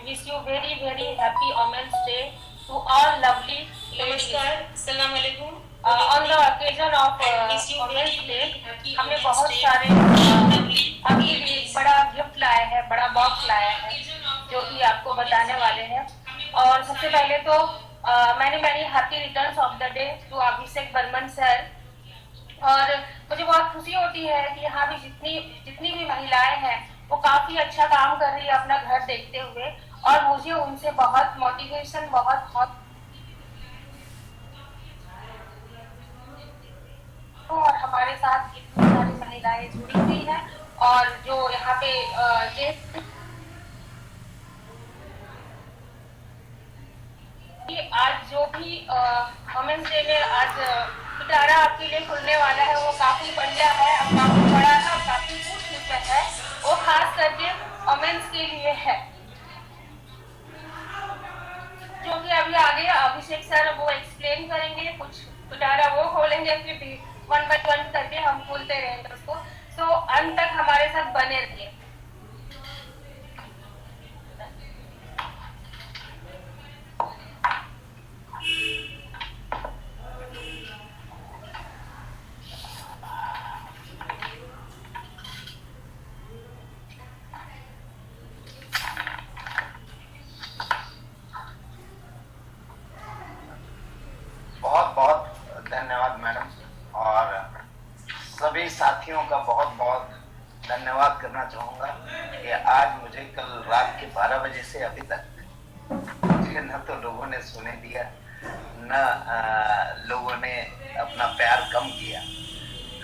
wish you very happy Women's Day to all lovely ladies. अस्सलाम वालेकुम। On the occasion of Women's Day, हमने बहुत सारे आपके लिए बड़ा गिफ्ट लाए हैं, बड़ा बॉक्स लाया है जो कि आपको बताने वाले हैं। और सबसे पहले तो many happy returns of the day to Abhishek Barman sir. और मुझे बहुत खुशी होती है कि यहाँ भी जितनी भी महिलाएं हैं वो काफी अच्छा काम कर रही है अपना घर देखते हुए, और मुझे उनसे बहुत मोटिवेशन बहुत और हमारे साथ इतनी सारी महिलाएं जुड़ी हुई हैं और जो यहाँ पे आज जो भी वुमेन्स डे में आज पिटारा आपके लिए खुलने वाला है वो काफी बढ़िया है, अब काफी बड़ा है और काफी खूबसूरत है। वो खास करके वुमेन्स के लिए है, जो कि अभी आगे अभिषेक सर वो एक्सप्लेन करेंगे। कुछ पिटारा वो खोलेंगे, फिर वन बाय वन करके हम खोलते रहेंगे उसको। तो अंत तक हमारे साथ बने रहिए। बहुत बहुत धन्यवाद मैडम, और सभी साथियों का बहुत बहुत धन्यवाद करना चाहूँगा कि आज मुझे कल रात के 12 बजे से अभी तक मुझे न तो लोगों ने सुने दिया, न लोगों ने अपना प्यार कम किया।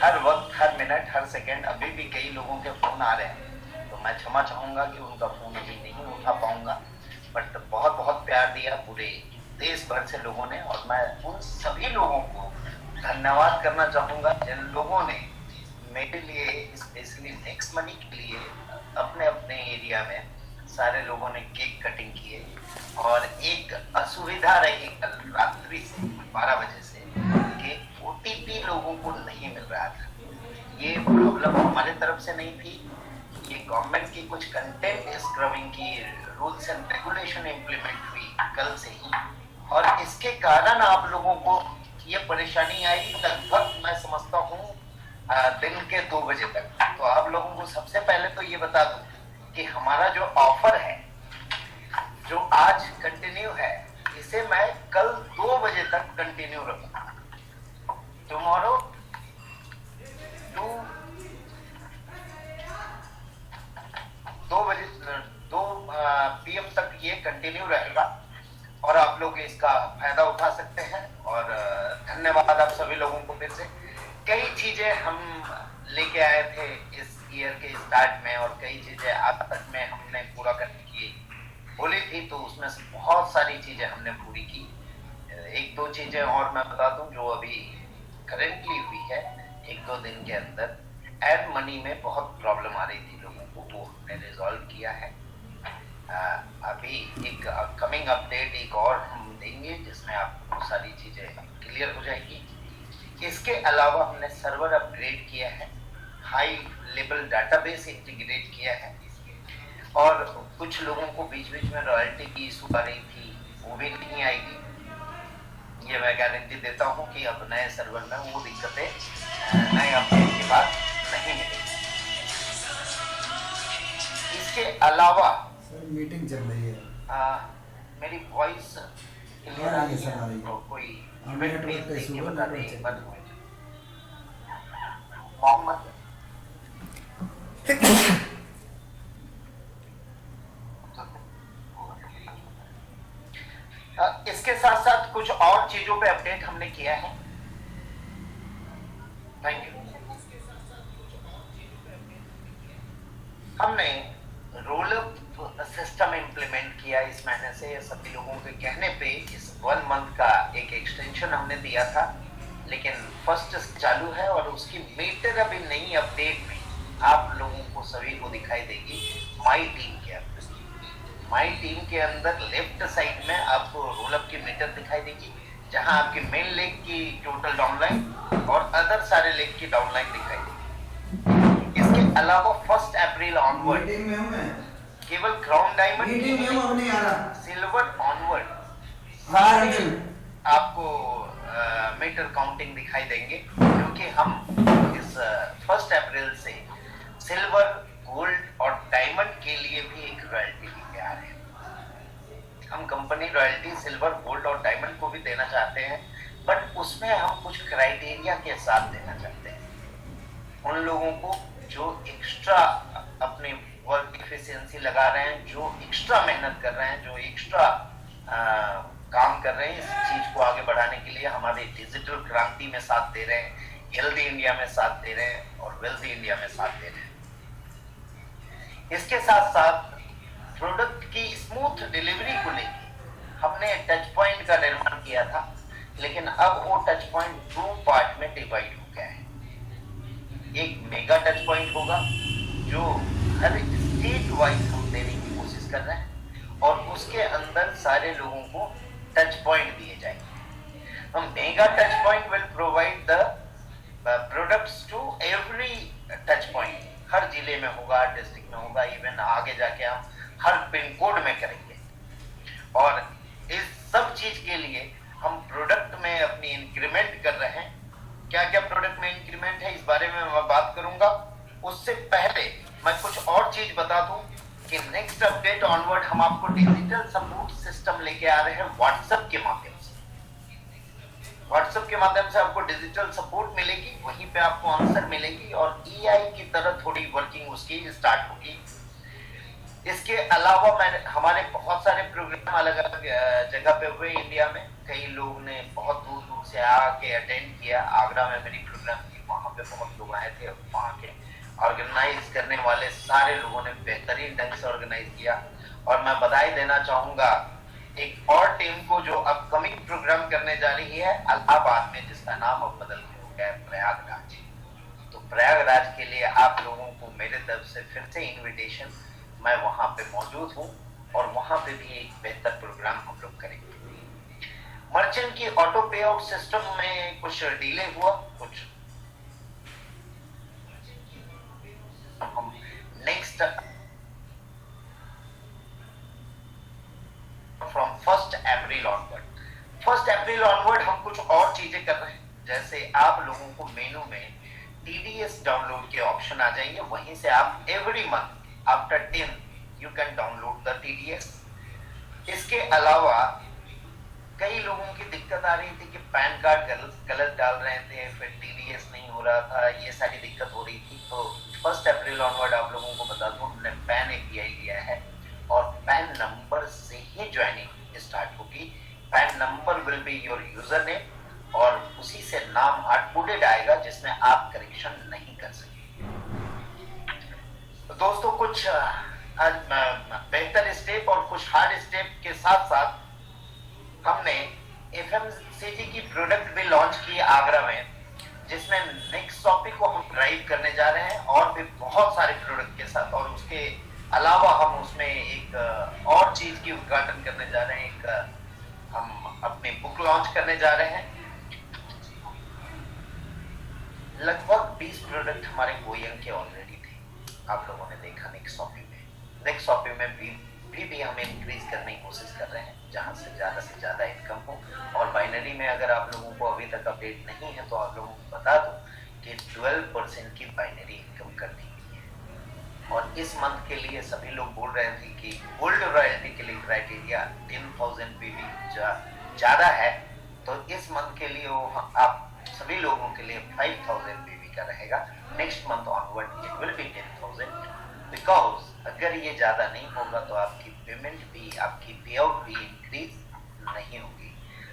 हर वक्त, हर मिनट, हर सेकंड अभी भी कई लोगों के फोन आ रहे हैं, तो मैं क्षमा चाहूँगा कि उनका फोन अभी नहीं उठा पाऊँगा, बट बहुत बहुत प्यार दिया पूरे देश भर से लोगों ने। और मैं उन सभी लोगों को धन्यवाद करना चाहूँगा जिन लोगों ने मेरे लिए, स्पेशली नेक्स्ट मनी के लिए, अपने अपने एरिया में सारे लोगों ने केक कटिंग किए। और एक असुविधा रही कल रात्रि से 12 बजे से कि ओटीपी लोगों को नहीं मिल रहा था। ये प्रॉब्लम हमारे तरफ से नहीं थी, ये गवर्नमेंट की कुछ कंटेंट स्क्रबिंग की रूल्स एंड रेगुलेशन इम्प्लीमेंट हुई कल से ही, और इसके कारण आप लोगों को ये परेशानी आई लगभग मैं समझता हूँ दिन के 2 बजे तक। तो आप लोगों को सबसे पहले तो ये बता दूं कि हमारा जो ऑफर है जो आज कंटिन्यू है, इसे मैं कल 2 बजे तक कंटिन्यू रखूंगा। टुमारो 2 PM तक ये कंटिन्यू रहेगा और आप लोग इसका फायदा उठा सकते हैं। और धन्यवाद आप सभी लोगों को फिर से। कई चीजें हम लेके आए थे इस ईयर के स्टार्ट में, और कई चीजें आज तक में हमने पूरा करने की बोली थी, तो उसमें से बहुत सारी चीजें हमने पूरी की। 1-2 चीजें और मैं बता दूं जो अभी करेंटली हुई है 1-2 दिन के अंदर। एड मनी में बहुत प्रॉब्लम आ रही थी लोगों को, वो हमने रिजॉल्व किया है। अभी एक अपकमिंग अपडेट एक और हम देंगे जिसमें आपको सारी चीजें क्लियर हो जाएगी। इसके अलावा हमने सर्वर अपग्रेड किया है, हाई लेवल डाटाबेस इंटीग्रेट किया है, और कुछ लोगों को बीच बीच में रॉयल्टी की इशू आ रही थी, वो भी नहीं आएगी। ये मैं गारंटी देता हूँ कि अब नए सर्वर में वो दिक्कतें नए अपडेट के बाद नहीं मिलेगी। इसके अलावा मीटिंग चल रही है, मेरी वॉइस क्लियर आ रही है, तो कोई इवेंट में देखिए बता दें मोहम्मद। इसके साथ साथ कुछ और चीजों पे अपडेट हमने किया है। Thank you. हमने रोल अप सिस्टम इंप्लीमेंट किया इस महीने से। सभी लोगों के कहने पे इस 1 मंथ का एक एक्सटेंशन हमने दिया था, लेकिन फर्स्ट चालू है और उसकी मीटर अभी नई अपडेट में आप लोगों को सभी को दिखाई देगी माई टीम के अंदर। माई टीम के अंदर लेफ्ट साइड में आपको रोल अप की मीटर दिखाई देगी, जहां आपकी मेन लेग की टोटल डाउनलाइन और अदर सारे लेग की डाउनलाइन दिखाई देगी। इसके अलावा 1 अप्रैल ऑनवर्ड केवल क्राउन डायमंड मीटिंग में अब नहीं आ रहा। सिल्वर ऑनवर्ड हाँ अंकल। आपको मीटर काउंटिंग दिखाई देंगे, क्योंकि हम इस 1 अप्रैल से सिल्वर, गोल्ड और डायमंड के लिए भी एक रॉयल्टी लेके आ रहे हैं। हम कंपनी रॉयल्टी सिल्वर, गोल्ड और डायमंड को भी देना चाहते हैं, बट उसमें हम कुछ क्राइटेरिया के साथ देना चाहते हैं। उन लोगों को जो एक्स्ट्रा अपने वर्क एफिशिएंसी लगा रहे हैं, जो एक्स्ट्रा मेहनत कर रहे हैं, जो एक्स्ट्रा काम कर रहे हैं इस चीज को आगे बढ़ाने के लिए, हमारे डिजिटल क्रांति में साथ दे रहे हैं, हेल्दी इंडिया में साथ दे रहे हैं और वेल्दी इंडिया में साथ दे रहे हैं। इसके साथ साथ प्रोडक्ट की स्मूथ डिलीवरी को लेकर हमने टच पॉइंट का निर्माण किया था, लेकिन अब वो टच पॉइंट 2 पार्ट में डिवाइड हो गया है। एक मेगा टच पॉइंट होगा जो हर स्टेट वाइज हम देने की कोशिश कर रहे हैं, और उसके अंदर सारे लोगों को टच पॉइंट दिए जाएंगे। हम mega touch point will provide the products to every touch point. हर जिले में होगा, डिस्ट्रिक्ट में होगा, इवन आगे जाके हम हर पिन कोड में करेंगे। और इस सब चीज के लिए हम प्रोडक्ट में अपनी इंक्रीमेंट कर रहे हैं। क्या क्या प्रोडक्ट में इंक्रीमेंट है इस बारे में मैं बात करूंगा। उससे पहले मैं कुछ और चीज बता दूं कि नेक्स्ट अपडेट ऑनवर्ड हम आपको डिजिटल सपोर्ट सिस्टम लेके आ रहे हैं व्हाट्सएप के माध्यम से। व्हाट्सएप के माध्यम से आपको डिजिटल सपोर्ट मिलेगी, वहीं पे आपको आंसर मिलेगी और एआई की तरह थोड़ी वर्किंग उसकी स्टार्ट होगी। इसके अलावा हमारे बहुत सारे प्रोग्राम अलग अलग जगह पे हुए इंडिया में। कई लोग ने बहुत दूर दूर से आके अटेंड किया। आगरा में मेरी प्रोग्राम थी, वहां पे बहुत लोग आए थे। वहां के ऑर्गेनाइज करने वाले सारे लोगों ने बेहतरीन ढंग से ऑर्गेनाइज किया। और मैं बधाई देना चाहूंगा एक और टीम को जो अपकमिंग प्रोग्राम करने जा रही है इलाहाबाद में, जिसका नाम अब बदल के हो गया है प्रयागराज। तो प्रयागराज के लिए आप लोगों को मेरे तरफ से फिर से इन्विटेशन। मैं वहां पे मौजूद हूं और वहां पे भी एक बेहतर प्रोग्राम हम लोग करेंगे। मर्चेंट की ऑटो पे आउट सिस्टम में कुछ डिले हुआ, कुछ हम नेक्स्ट फ्रॉम 1 अप्रैल ऑनवर्ड हम कुछ और चीजें कर रहे हैं। जैसे आप लोगों को मेनू में टीडीएस डाउनलोड के ऑप्शन आ जाएंगे, वहीं से आप every month after 10 you can download the TDS। इसके अलावा कई लोगों की दिक्कत आ रही थी कि पैन कार्ड गलत डाल रहे थे, फिर TDS नहीं हो रहा था, ये सारी दिक्कत हो रही थी। तो 1 अप्रैल ऑनवर्ड आप लोगों को बता दूं, हमने पैन API लिया है और पैन नंबर से ही ज्वाइनिंग स्टार्ट होगी। Pan number will be your user name और उसी से नाम हार्ड कोडेड आएगा, जिसमें आप करेक्शन नहीं कर सकेंगे। तो दोस्तों, कुछ बेहतर स्टेप और कुछ हार्ड स्टेप के साथ साथ हमने FMCG की प्रोडक्ट भी लॉन्च की आगरा में, जिसमें नेक्स्ट टॉपिक को हम ड्राइव करने जा रहे हैं और भी बहुत सारे प्रोडक्ट के साथ। और उसके अलावा हम उसमें एक और चीज की उद्घाटन करने जा रहे हैं। एक हम अपनी बुक लॉन्च करने जा रहे हैं। लगभग 20 प्रोडक्ट हमारे गोयंग के ऑलरेडी थे, आप लोगों ने देखा नेक्स्ट शॉपिंग में भी हम इंक्रीज करने की कोशिश कर रहे हैं, जहां से ज्यादा इनकम हो। और बाइनरी में अगर आप लोगों को अभी तक अपडेट नहीं है तो आप लोगों को बता दो कि 12% की बाइनरी इनकम कर दी गई है। और इस मंथ के लिए सभी लोग बोल रहे थे कि गोल्ड रॉयल्टी के लिए क्राइटेरिया 10,000 पीवी ज्यादा है, तो इस मंथ के लिए वो आप सभी लोगों के लिए 5,000 पीवी का रहेगा। Next month onward it will be 10,000, because अगर ये ज्यादा नहीं होगा तो आपकी पेमेंट भी, आपकी पे आउट भी इंक्रीज नहीं होगी।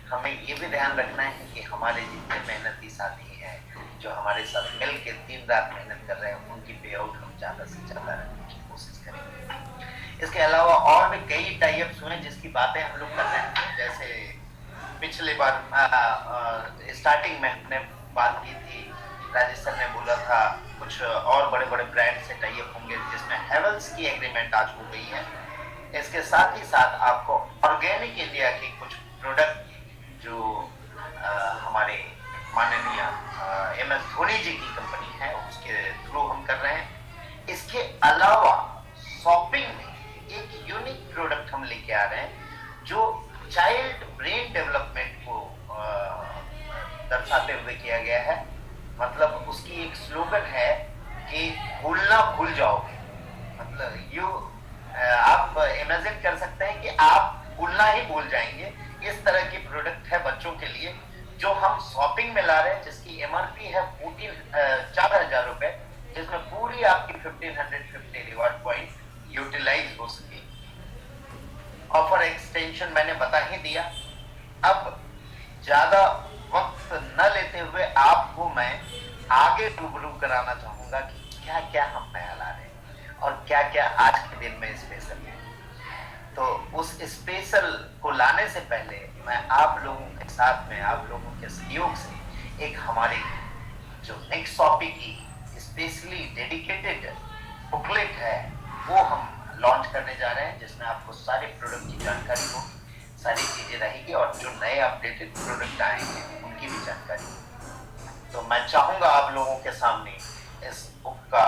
हमें ये भी ध्यान रखना है कि हमारे जितने मेहनती साथी हैं जो हमारे साथ मिल के दिन रात मेहनत कर रहे हैं, उनकी पे आउट हम ज्यादा से ज्यादा रखने की कोशिश करेंगे। इसके अलावा और भी कई टाई अप्स हुए जिसकी बातें हम लोग कर रहे हैं। जैसे पिछले बार स्टार्टिंग में हमने बात की थी, राजेश सर ने बोला था कुछ और बड़े बड़े ब्रांड से टाई अप होंगे, जिसमें हेवल्स की एग्रीमेंट आज हो गई है। इसके साथ ही साथ आपको ऑर्गेनिक इंडिया की कुछ प्रोडक्ट जो हमारे माननीय MS धोनी जी की कंपनी है, उसके थ्रू हम कर रहे हैं। इसके अलावा शॉपिंग में यूनिक प्रोडक्ट हम लेके आ रहे हैं जो चाइल्ड ब्रेन डेवलपमेंट को दर्शाते हुए किया गया है। मतलब उसकी एक स्लोगन है कि भूलना भूल जाओगे। मतलब आप इमेजिन कर सकते हैं कि आप भूलना ही भूल जाएंगे। इस तरह की प्रोडक्ट है बच्चों के लिए जो हम शॉपिंग में ला रहे हैं, जिसकी एमआरपी है 4,000 रुपए, जिसमें पूरी आपकी 1550 रिवॉर्ड पॉइंट यूटिलाइज हो सके। ऑफर एक्सटेंशन मैंने बता ही दिया। अब ज्यादा वक्त न लेते हुए आपको मैं आगे रूबरू कराना चाहूंगा कि क्या क्या हम नया ला रहे हैं और क्या क्या आज के दिन में स्पेशल है। तो उस स्पेशल को लाने से पहले मैं आप लोगों के साथ में, आप लोगों के सहयोग से एक हमारी जो नेक्स्ट टॉपिक की स्पेशली डेडिकेटेड बुकलेट है वो हम लॉन्च करने जा रहे हैं, जिसमें आपको सारे प्रोडक्ट की जानकारी होगी, सारी चीजें रहेगी और जो नए अपडेटेड प्रोडक्ट आएंगे उनकी भी जानकारी। तो मैं चाहूंगा आप लोगों के सामने इस बुक का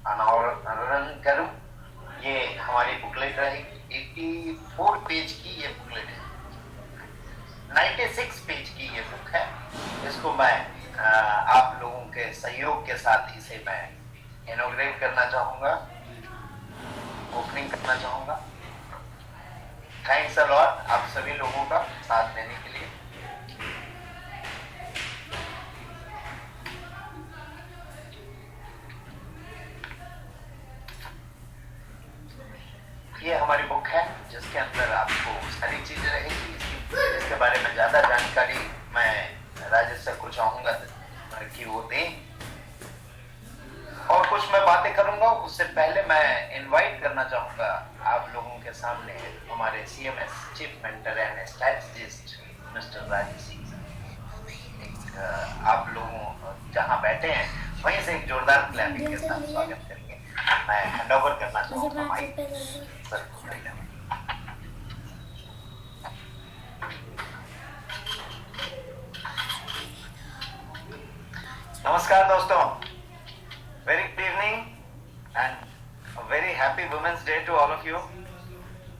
अनावरण करूं। ये हमारी बुकलेट रहेगी। 84 पेज की ये बुकलेट है, 96 पेज की ये बुक है। इसको मैं आप लोगों के सहयोग के साथ इसे मैं इनॉग्रेट करना चाहूंगा, ओपनिंग करना चाहूंगा। थैंक्स अ लॉट आप सभी लोगों का साथ देने के लिए। ये हमारी बुक है जिसके अंदर आपको सारी चीजें रहेगी। इसके बारे में ज्यादा जानकारी मैं राजेश सर को चाहूंगा कि वो दें और कुछ मैं बातें करूंगा। उससे पहले मैं इनवाइट करना चाहूंगा आप लोगों के सामने हमारे CMS chief mentor and strategist mister Rajesh Singh sir. आप लोगों जहां बैठे हैं वहीं से एक जोरदार क्लैपिंग के साथ स्वागत करेंगे। मैं हैंड ओवर करना चाहूंगा माइक सर को। नमस्कार दोस्तों, very good evening and a very happy Women's Day to all of you.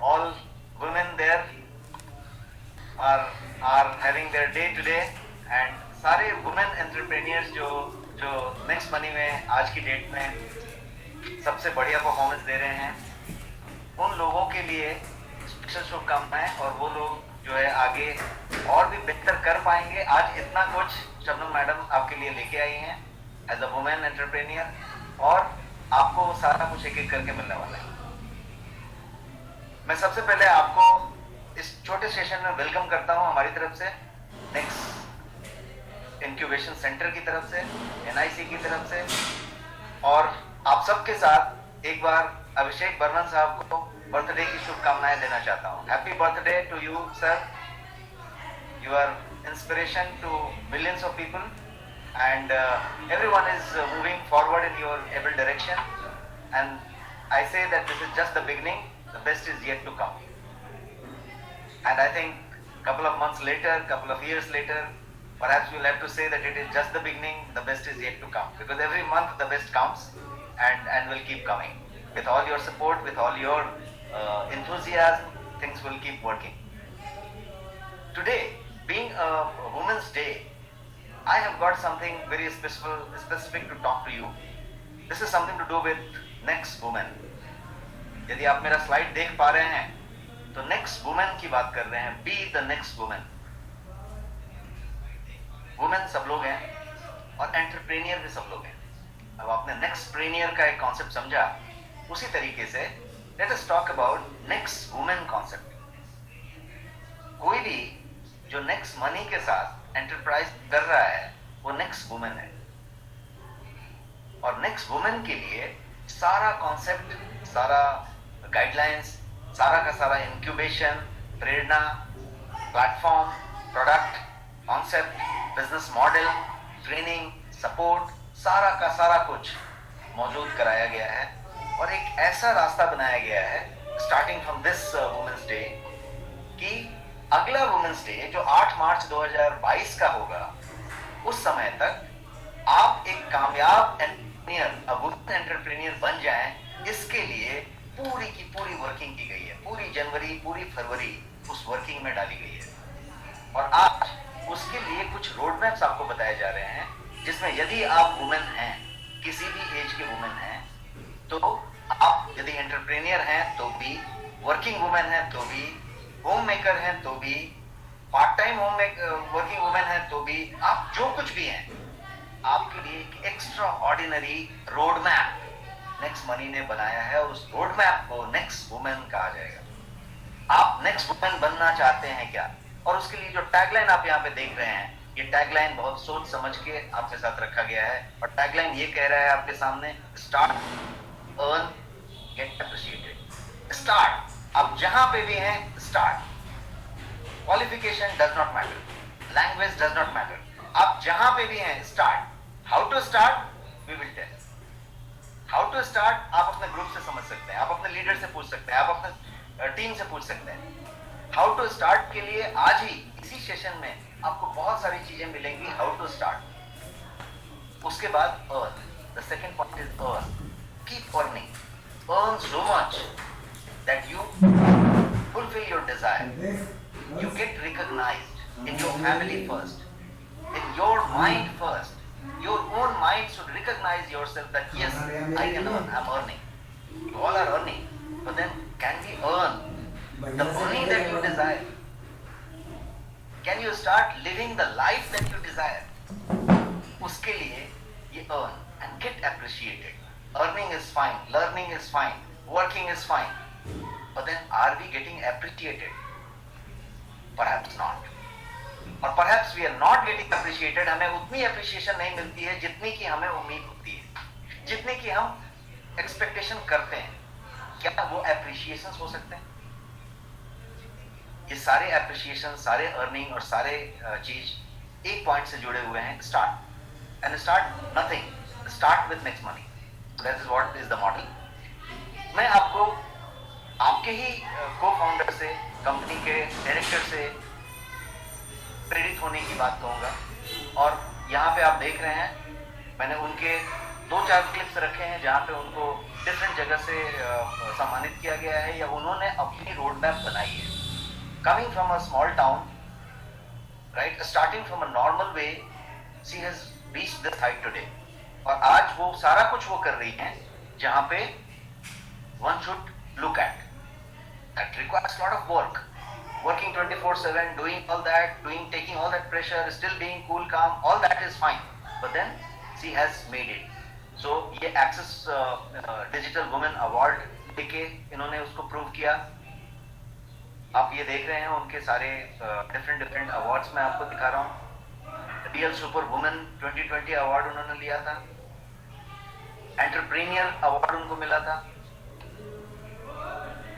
All women there are having their day today and सारे women entrepreneurs जो नेक्स्ट मनी में आज की डेट में सबसे बढ़िया परफॉर्मेंस दे रहे हैं, उन लोगों के लिए स्पेशल शुभकामनाएं। और वो लोग जो है आगे और भी बेहतर कर पाएंगे। आज इतना कुछ शबनम मैडम आपके लिए लेके आई हैं एज अ वुमेन एंटरप्रेन्योर, और आपको सारा कुछ एक एक करके मिलने वाला है। मैं सबसे पहले आपको इस छोटे सेशन में वेलकम करता हूं हमारी तरफ से, नेक्स्ट इंक्यूबेशन सेंटर की तरफ से, NIC की तरफ से, और आप सबके साथ एक बार अभिषेक बर्मन साहब को बर्थडे की शुभकामनाएं देना चाहता हूं। Happy birthday to you sir, you are inspiration to millions of people and everyone is moving forward in your able direction, and I say that this is just the beginning, the best is yet to come. And I think couple of months later, couple of years later, perhaps we'll have to say that it is just the beginning, the best is yet to come, because every month the best comes and will keep coming. With all your support, with all your enthusiasm, things will keep working. Today being a Women's Day, I have got something very specific to talk to you. This is something to do with next woman. यदि आप मेरा slide देख पा रहे हैं तो next women की बात कर रहे हैं। Be the next women. Women सब लोग हैं और एंटरप्रेन्योर भी सब लोग हैं। अब आपने नेक्स्ट प्रेन्योर का एक कॉन्सेप्ट समझा, उसी तरीके से let us talk about next women concept. कोई भी जो नेक्स्ट मनी के साथ एंटरप्राइज कर रहा है वो नेक्स्ट वुमेन है, और नेक्स्ट वुमेन के लिए सारा कॉन्सेप्ट, सारा गाइडलाइंस, सारा का सारा इंक्यूबेशन, प्रेरणा, platform, product, concept, business model, training, support, सारा का सारा कुछ मौजूद कराया गया है। और एक ऐसा रास्ता बनाया गया है starting from this women's day कि अगला वुमेन्स डे जो 8 मार्च 2022 का होगा, उस समय तक आप एक कामयाब एंटरप्रेन्योर बन जाएं। इसके लिए पूरी की पूरी वर्किंग की गई है, पूरी जनवरी पूरी फरवरी उस वर्किंग में डाली गई है। और आज उसके लिए कुछ रोड मैप्स आपको बताए जा रहे हैं, जिसमें यदि आप वुमेन हैं, किसी भी एज के वुमेन हैं, तो आप यदि एंटरप्रेन्योर हैं तो भी, वर्किंग वुमेन हैं तो भी, होम मेकर हैं तो भी, पार्ट टाइम वर्किंग वुमेन हैं तो भी, आप जो कुछ भी हैं, आपके लिए एक extra ordinary road map next money ने बनाया है, और उस रोड मैप को नेक्स्ट वुमेन कहा जाएगा। आप नेक्स्ट वुमेन बनना चाहते हैं क्या? और उसके लिए जो टैगलाइन आप यहाँ पे देख रहे हैं, ये टैगलाइन बहुत सोच समझ के आपके साथ रखा गया है, और टैगलाइन ये कह रहा है आपके सामने, start, earn, get appreciated. Start, आप जहां पे भी हैं, start. Qualification does not matter, language does not matter, आप जहां पे भी हैं, start. How to start, we will tell. How to start आप अपने ग्रुप से समझ सकते हैं, आप अपने लीडर से पूछ सकते हैं, आप अपने टीम से पूछ सकते हैं। हाउ टू स्टार्ट के लिए आज ही इसी सेशन में आपको बहुत सारी चीजें मिलेंगी। हाउ टू स्टार्ट, उसके बाद earn, the second point is earn, keep earning, earn so much that you fulfill your desire, you get recognized in your family first, in your mind first. Your own mind should recognize yourself that yes, I can earn, I'm earning. You all are earning, but then can we earn the money that you desire? Can you start living the life that you desire? उसके लिए ये earn and get appreciated. Earning is fine, learning is fine, working is fine, but then are we getting appreciated? Perhaps not. और perhaps we are not getting appreciated. हमें उतनी appreciation नहीं मिलती है जितनी की हमें उम्मीद होती है, जितनी की हम expectation करते हैं। क्या वो appreciations हो सकते हैं? ये सारे appreciation, सारे earning और सारे चीज एक पॉइंट से जुड़े हुए हैं, start। and start nothing, start with next money. That is what is the model. मैं आपको आपके ही को-फाउंडर से, कंपनी के डायरेक्टर से प्रेरित होने की बात कहूँगा। और यहाँ पे आप देख रहे हैं, मैंने उनके 2-4 क्लिप्स रखे हैं जहाँ पे उनको डिफरेंट जगह से सम्मानित किया गया है, या उन्होंने अपनी रोड मैप बनाई है। Coming from a small town, right, starting from a normal way, she has reached this height today. और आज वो सारा कुछ वो कर रही हैं जहाँ पे one should look at. That requires a lot of work. Working 24/7, doing all that, taking all that pressure, still being cool, calm, all that is fine. But then she has made it. So ये Access Digital Women Award देके इन्होंने उसको prove किया। आप ये देख रहे हैं उनके सारे डिफरेंट अवार्ड्स मैं आपको दिखा रहा हूँ। रियल सुपर वुमेन 2020 अवार्ड उन्होंने लिया था, एंटरप्रेन्योर अवार्ड उनको मिला था।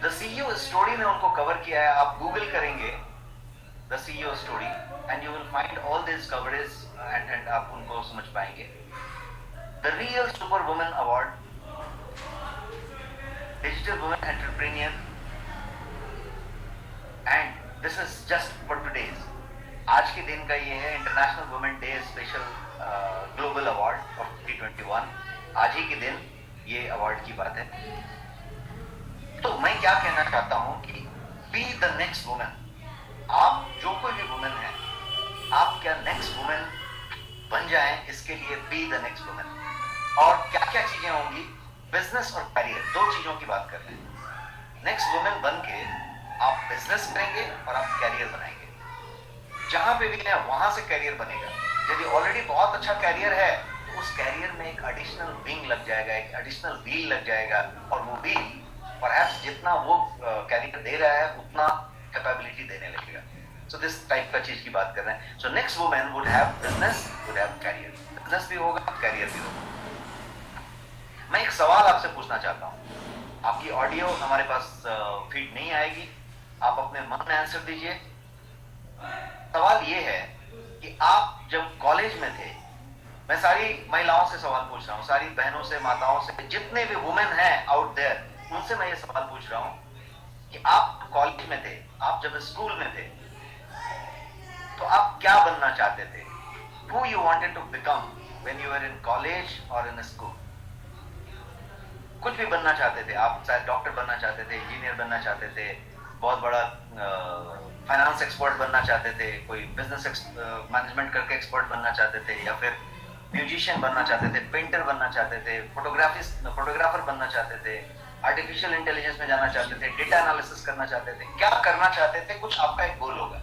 द CEO स्टोरी में उनको कवर किया है, आप गूगल करेंगे the CEO story and you will find all this coverage and आप उनको समझ पाएंगे। The real super women award, digital women entrepreneur, and this is just for today's. आज के दिन का ये है international women day special global award of 2021। आज ही के दिन ये अवार्ड की बात है। तो मैं क्या कहना चाहता हूं कि बी द नेक्स्ट वुमेन। आप जो कोई भी वुमेन है, आप क्या नेक्स्ट वुमेन बन जाएं, इसके लिए बी द नेक्स्ट वुमेन। और क्या क्या चीजें होंगी, बिजनेस और करियर, 2 चीजों की बात कर रहे हैं। नेक्स्ट वुमेन बन के आप बिजनेस करेंगे और आप कैरियर बनाएंगे। जहां पे भी है वहां से कैरियर बनेगा। यदि ऑलरेडी बहुत अच्छा कैरियर है तो उस कैरियर में एक एडिशनल विंग लग जाएगा, एक एडिशनल व्हील लग जाएगा, और वो व्हील परहैप्स जितना वो कैरियर दे रहा है उतना कैपेबिलिटी देने लगेगा। सो दिस टाइप का चीज की बात कर रहे हैं। So next women would have business, would have career. Business भी होगा, कैरियर भी होगा। मैं एक सवाल आपसे पूछना चाहता हूँ, आपकी ऑडियो हमारे पास फीड नहीं आएगी, आप अपने मन में आंसर दीजिए। सवाल ये है कि आप जब कॉलेज में थे, मैं सारी महिलाओं से सवाल पूछ रहा हूँ, सारी बहनों से, माताओं से, जितने भी वुमेन हैं आउट देयर, उनसे मैं ये सवाल पूछ रहा हूं कि आप कॉलेज में थे, आप जब स्कूल में थे, तो आप क्या बनना चाहते थे? Who you wanted to become when you were in college or in school? कुछ भी बनना चाहते थे, आप शायद डॉक्टर बनना चाहते थे, इंजीनियर बनना चाहते थे, बहुत बड़ा फाइनेंस एक्सपर्ट बनना चाहते थे, कोई बिजनेस मैनेजमेंट करके एक्सपर्ट बनना चाहते थे, या फिर म्यूजिशियन बनना चाहते थे, पेंटर बनना चाहते थे, फोटोग्राफर बनना चाहते थे, आर्टिफिशियल इंटेलिजेंस में जाना चाहते थे, डेटा एनालिसिस करना चाहते थे, क्या करना चाहते थे, कुछ आपका एक गोल होगा।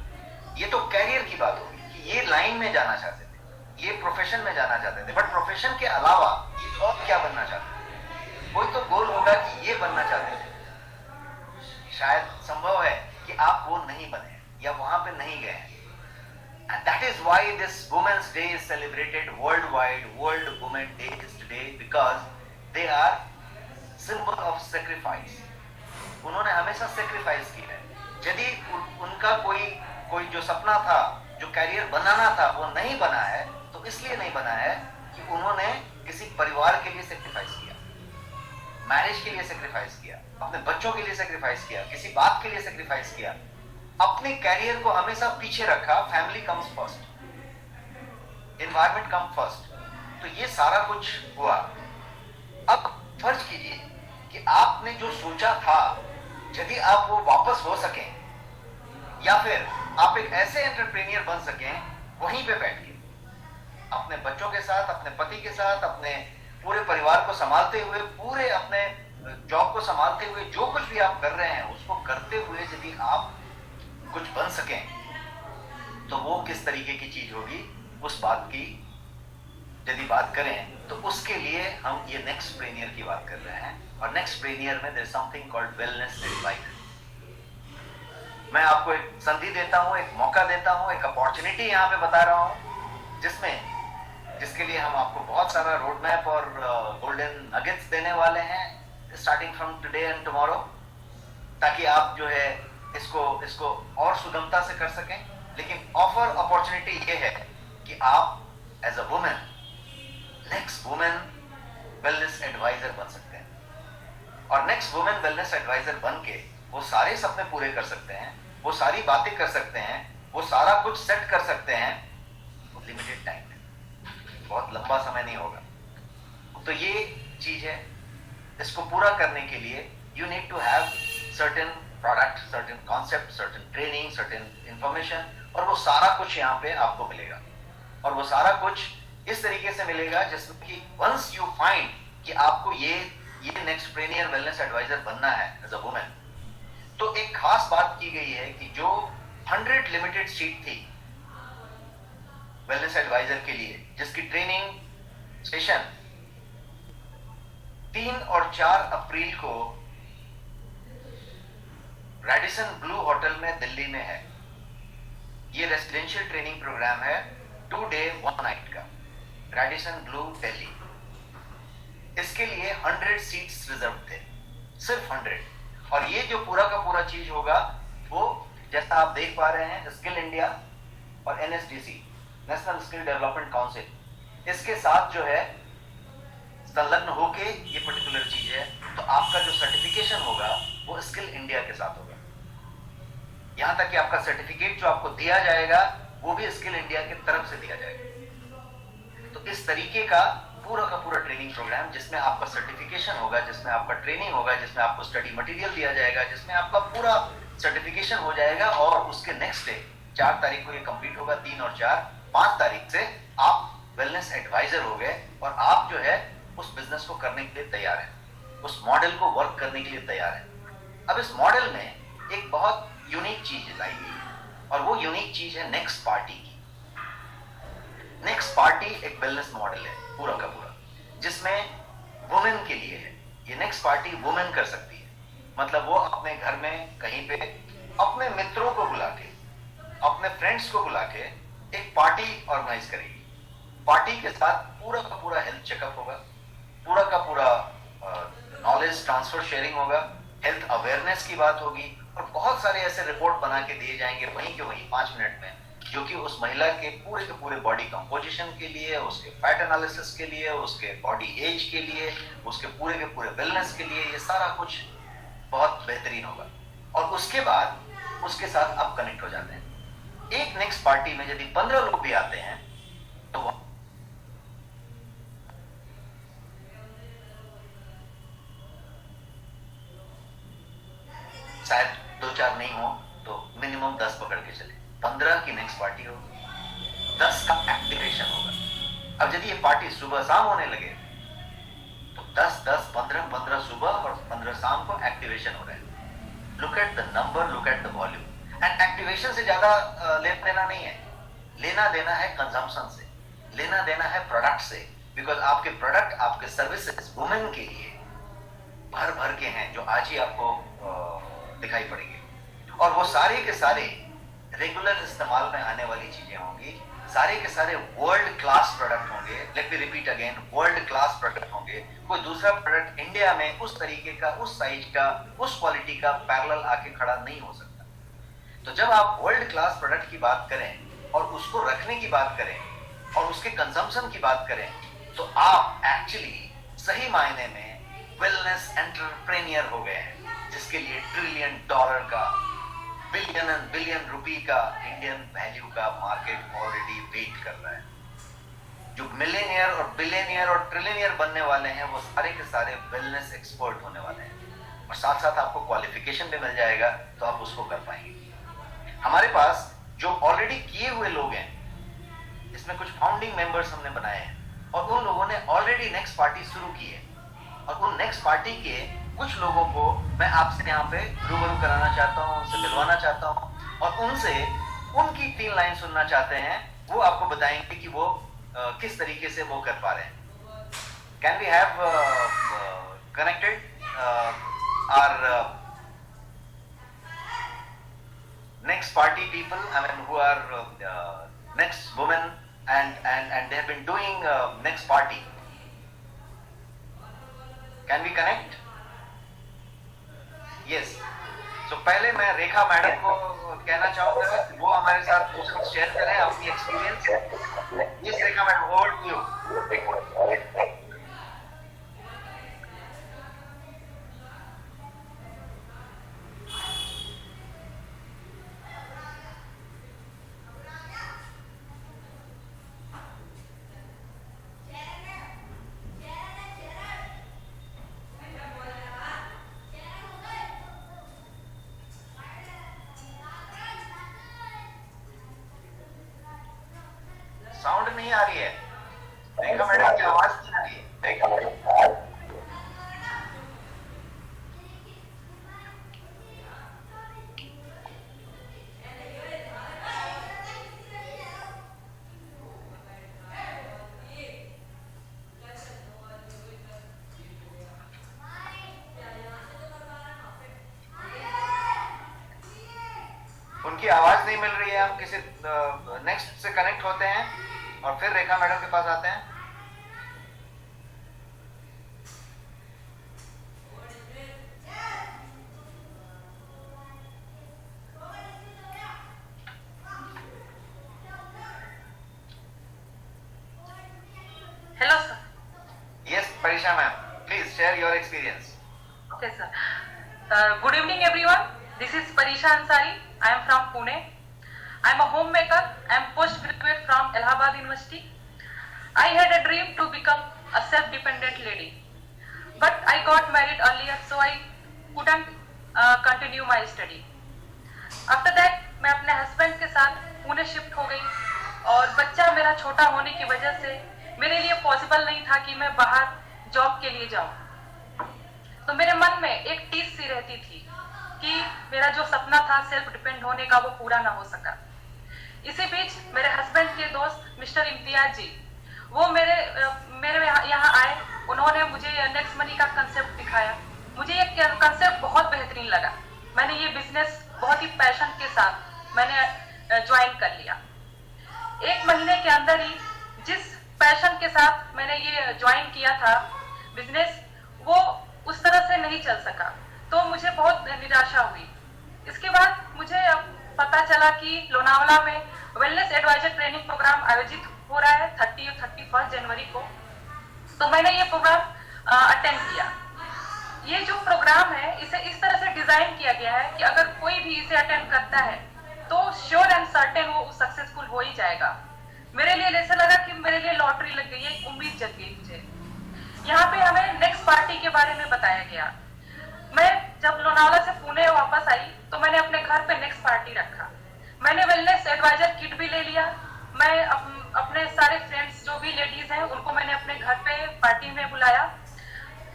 ये तो कैरियर की बात होगी कि ये लाइन में जाना चाहते थे, ये प्रोफेशन में जाना चाहते थे, बट प्रोफेशन के अलावा ये और क्या बनना चाहते थे? कोई तो गोल होगा कि ये बनना चाहते थे। शायद संभव है कि आप वो नहीं बने या वहां पे नहीं गए हैं। And that is why this Women's Day is celebrated worldwide. World Women Day is today because they are symbol of sacrifice. उन्होंने हमेशा sacrifice किया है। यदि उनका कोई जो सपना था, जो कैरियर बनाना था, वो नहीं बना है, तो इसलिए नहीं बना है कि उन्होंने किसी परिवार के लिए सेक्रीफाइस किया, मैरिज के लिए सेक्रीफाइस किया, अपने बच्चों के लिए सेक्रीफाइस किया, किसी बात के लिए सेक्रीफाइस किया, अपने कैरियर को हमेशा पीछे रखा। Family comes first, environment come first. तो ये सारा कुछ हुआ। अब फर्ज कीजिए कि आपने जो सोचा था, यदि आप वो वापस हो सकें, या फिर आप एक ऐसे एंटरप्रेन्योर बन सकें वहीं पे बैठ के, अपने बच्चों के साथ, अपने पति के साथ, अपने पूरे परिवार को संभालते हुए, पूरे अपने जॉब को संभालते हुए, जो कुछ भी आप कर रहे हैं उसको करते हुए यदि आप कुछ बन सकें, तो वो किस तरीके की चीज होगी, उस बात की यदि बात करें तो उसके लिए हम ये नेक्स्ट प्रेनियर की बात कर रहे हैं। और नेक्स्ट प्रेनियर में there is something called wellness advisor. मैं आपको एक संधि देता हूं, एक मौका देता हूं, एक अपॉर्चुनिटी यहां पे बता रहा हूं, जिसके लिए हम आपको बहुत सारा रोड मैप और गोल्डन नगेट्स देने वाले हैं starting from today and tomorrow, ताकि आप जो है इसको और सुगमता से कर सकें। लेकिन ऑफर अपॉर्चुनिटी ये है कि आप as a women next women wellness advisor बन सकते हैं, और नेक्स्ट वुमेन वेलनेस एडवाइजर बन के वो सारे सपने पूरे कर सकते हैं, वो सारी बातें कर सकते हैं, वो सारा कुछ सेट कर सकते हैं लिमिटेड टाइम में, बहुत लंबा समय नहीं होगा। तो ये चीज है, इसको पूरा करने के लिए you need to have certain product, certain concept, certain training, certain information, और वो सारा कुछ यहाँ पे आपको मिलेगा। और वो सारा कुछ इस तरीके से मिलेगा जिसमें कि वंस यू फाइंड कि आपको ये नेक्स्ट प्रेनियर वेलनेस एडवाइजर बनना है एज अ वुमेन, तो एक खास बात की गई है कि जो 100 लिमिटेड सीट थी वेलनेस एडवाइजर के लिए, जिसकी ट्रेनिंग सेशन 3 और 4 अप्रैल को रेडिसन ब्लू होटल में दिल्ली में है। ये रेसिडेंशियल ट्रेनिंग प्रोग्राम है 2 डे 1 नाइट का, रेडिसन ब्लू दिल्ली। इसके लिए 100 सीट्स रिजर्व थे, सिर्फ 100। और ये जो पूरा का पूरा चीज होगा वो जैसा आप देख पा रहे हैं, स्किल इंडिया और NSDC, national skill development council, इसके साथ जो है संलग्न होके ये पर्टिकुलर चीज है। तो आपका जो सर्टिफिकेशन होगा वो स्किल इंडिया के साथ होगा, यहां तक कि आपका सर्टिफिकेट जो आपको दिया जाएगा वो भी स्किल इंडिया की तरफ से दिया जाएगा। तो इस तरीके का पूरा ट्रेनिंग प्रोग्राम, जिसमें आपका सर्टिफिकेशन होगा, जिसमें आपका ट्रेनिंग होगा, जिसमें आपको स्टडी मटेरियल दिया जाएगा, जिसमें आपका पूरा सर्टिफिकेशन हो जाएगा। और उसके नेक्स्ट डे 4 तारीख को ये कंप्लीट होगा, 3 और 4, 5 तारीख से आप वेलनेस एडवाइजर हो गए और आप जो है उस बिजनेस को करने के लिए तैयार है, उस मॉडल को वर्क करने के लिए तैयार है। अब इस मॉडल में एक बहुत यूनिक चीज लाई गई है, और वो यूनिक चीज है नेक्स्ट पार्टी की। नेक्स्ट पार्टी एक वेलनेस मॉडल है पूरा का पूरा, जिसमें वुमेन के लिए है। ये नेक्स्ट पार्टी वुमेन कर सकती है, मतलब वो अपने घर में कहीं पे अपने मित्रों को बुला के, अपने फ्रेंड्स को बुला के एक पार्टी ऑर्गेनाइज करेगी। पार्टी के साथ पूरा का पूरा हेल्थ चेकअप होगा, पूरा का पूरा नॉलेज ट्रांसफर शेयरिंग होगा, हेल्थ अवेयरनेस की बात होगी, और बहुत सारे ऐसे रिपोर्ट बना के दिए जाएंगे वहीं के वहीं 5 मिनट में, जो कि उस महिला के पूरे बॉडी कंपोजिशन के लिए, उसके फैट एनालिसिस के लिए, उसके बॉडी एज के लिए, उसके पूरे वेलनेस के लिए, ये सारा कुछ बहुत बेहतरीन होगा। और उसके बाद उसके साथ आप कनेक्ट हो जाते हैं। एक नेक्स्ट पार्टी में यदि 15 लोग भी आते हैं तो शायद 2-4 नहीं हो तो मिनिमम 10 पकड़ के चले, 15 की नेक्स्ट पार्टी होगी, 10 का एक्टिवेशन होगा। अब यदि ये पार्टी सुबह शाम होने लगे तो 10-10, 15-15 सुबह और 15 शाम को एक्टिवेशन हो रहे हैं। Look at the number, look at the volume. And activation से ज्यादा लेना देना नहीं है, लेना देना है कंजम्पशन से, लेना देना है प्रोडक्ट से। बिकॉज आपके प्रोडक्ट, आपके सर्विसेज वुमेन के लिए भर भर के हैं जो आज ही आपको दिखाई पड़ेंगे, और वो सारे के सारे रेगुलर इस्तेमाल में आने वाली चीजें होंगी, सारे के सारे वर्ल्ड क्लास प्रोडक्ट होंगे। Let me repeat again, world class product होंगे। कोई दूसरा प्रोडक्ट इंडिया में उस तरीके का, उस साइज का, उस क्वालिटी का पैरेलल आके खड़ा नहीं हो सकता। तो जब आप वर्ल्ड क्लास प्रोडक्ट की बात करें और उसको रखने की बात करें और उसके कंजम्पशन की बात करें, तो आप एक्चुअली सही मायने में वेलनेस एंटरप्रेन्योर हो गए हैं, जिसके लिए $1 ट्रिलियन का, बिलियन एंड बिलियन रुपी का इंडियन वैल्यू का मार्केट ऑलरेडी वेट कर रहा है। जो मिलेनियर और बिलियनियर और ट्रिलियनियर बनने वाले हैं वो सारे के सारे वेलनेस एक्सपर्ट होने वाले हैं, और साथ साथ आपको क्वालिफिकेशन भी मिल जाएगा तो आप उसको कर पाएंगे। हमारे पास जो ऑलरेडी किए हुए लोग हैं, इसमें कुछ फाउंडिंग मेंबर्स हमने बनाए हैं, और उन लोगों ने ऑलरेडी नेक्स्ट पार्टी शुरू की है, और उन नेक्स्ट पार्टी के कुछ लोगों को मैं आपसे यहाँ पे रूबरू कराना चाहता हूँ, उनसे मिलवाना चाहता हूँ, और उनसे उनकी 3 लाइन सुनना चाहते हैं। वो आपको बताएंगे कि वो किस तरीके से वो कर पा रहे हैं। Can we have connected our next party people, I mean, who are next women and they have been doing next party. Can we connect? Yes. So पहले मैं रेखा मैडम को कहना चाहूंगा कि वो हमारे साथ कुछ शेयर करें अपनी experience. Yes, Rekha madam, over to you. Sound नहीं आ रही है, रेखा मैडम की आवाज नहीं आ रही है। उनकी आवाज नहीं मिल रही है। हम किसी नेक्स्ट से कनेक्ट होते हैं और फिर रेखा मैडम के पास आते हैं। Hello sir. यस परीक्षा ma'am, please share your experience. Okay sir. Good evening everyone, this is परीक्षा Ansari. I am from Pune. I am a homemaker. I am postgraduate from Allahabad University. I had a dream to become a self-dependent lady, but I got married earlier, so I couldn't continue my study. After that, मैं अपने husband के साथ Pune shift हो गई, और बच्चा मेरा छोटा होने की वजह से मेरे लिए पॉसिबल नहीं था कि मैं बाहर जॉब के लिए जाऊं। तो मेरे मन में एक टीस सी रहती थी कि मेरा जो सपना था सेल्फ डिपेंड होने का, वो पूरा ना हो सका। इसी बीच मेरे हस्बैंड के दोस्त मिस्टर इम्तियाज जी, वो मेरे यहाँ आए। उन्होंने मुझे नेक्स्ट मनी का कंसेप्ट दिखाया। मुझे ये कंसेप्ट बहुत बेहतरीन लगा। मैंने ये बिजनेस बहुत ही पैशन के साथ मैंने ज्वाइन कर लिया। 1 महीने के अंदर ही जिस पैशन के साथ मैंने ये ज्वाइन किया था बिजनेस, वो उस तरह से नहीं चल सका, तो मुझे बहुत निराशा हुई। इसके बाद मुझे पता चला कि लोनावला में वेलनेस एडवाइजर ट्रेनिंग प्रोग्राम आयोजित हो रहा है 30 और 31 जनवरी को। तो मैंने ये प्रोग्राम अटेंड किया। ये जो प्रोग्राम है, इसे इस तरह से डिजाइन किया गया है कि अगर कोई भी इसे अटेंड करता है तो श्योर एंड सर्टेन वो सक्सेसफुल हो ही जाएगा। मेरे लिए ऐसा लगा कि मेरे लिए लॉटरी लग गई, एक उम्मीद जग गई मुझे। यहाँ पे हमें नेक्स्ट पार्टी के बारे में बताया गया। मैं जब लोनावला से पुणे वापस आई तो मैंने अपने घर पे नेक्स्ट पार्टी रखा। मैंने वेलनेस एडवाइजर किट भी ले लिया। मैं अपने सारे फ्रेंड्स जो भी लेडीज हैं उनको मैंने अपने घर पे पार्टी में बुलाया।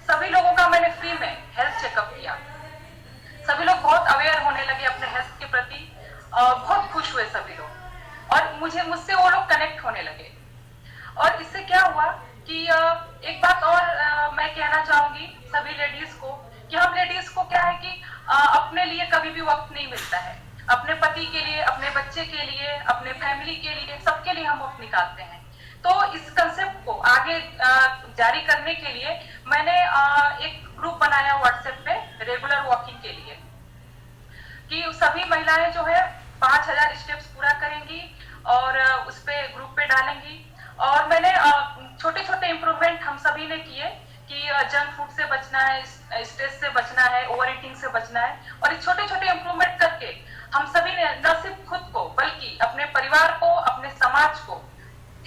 सभी लोगों का मैंने फ्री में हेल्थ चेकअप किया। सभी लोग बहुत अवेयर होने लगे अपने हेल्थ के प्रति, बहुत खुश हुए सभी लोग और मुझसे वो लोग कनेक्ट होने लगे। और इससे क्या हुआ कि एक बात और मैं कहना चाहूंगी सभी लेडीज को कि हम लेडीज को क्या है कि अपने लिए कभी भी वक्त नहीं मिलता है। अपने पति के लिए, अपने बच्चे के लिए, अपने फैमिली के लिए, सबके लिए हम वक्त निकालते हैं। तो इस कंसेप्ट को आगे जारी करने के लिए मैंने एक ग्रुप बनाया व्हाट्सएप पे रेगुलर वॉकिंग के लिए कि सभी महिलाएं जो है 5000 स्टेप्स पूरा करेंगी और उस पे ग्रुप पे डालेंगी। और मैंने छोटे छोटे इम्प्रूवमेंट हम सभी ने किए कि जंक फूड से बचना है, स्ट्रेस से बचना है, ओवर ईटिंग से बचना है। और इस छोटे छोटे इम्प्रूवमेंट करके हम सभी ने न सिर्फ खुद को बल्कि अपने परिवार को, अपने समाज को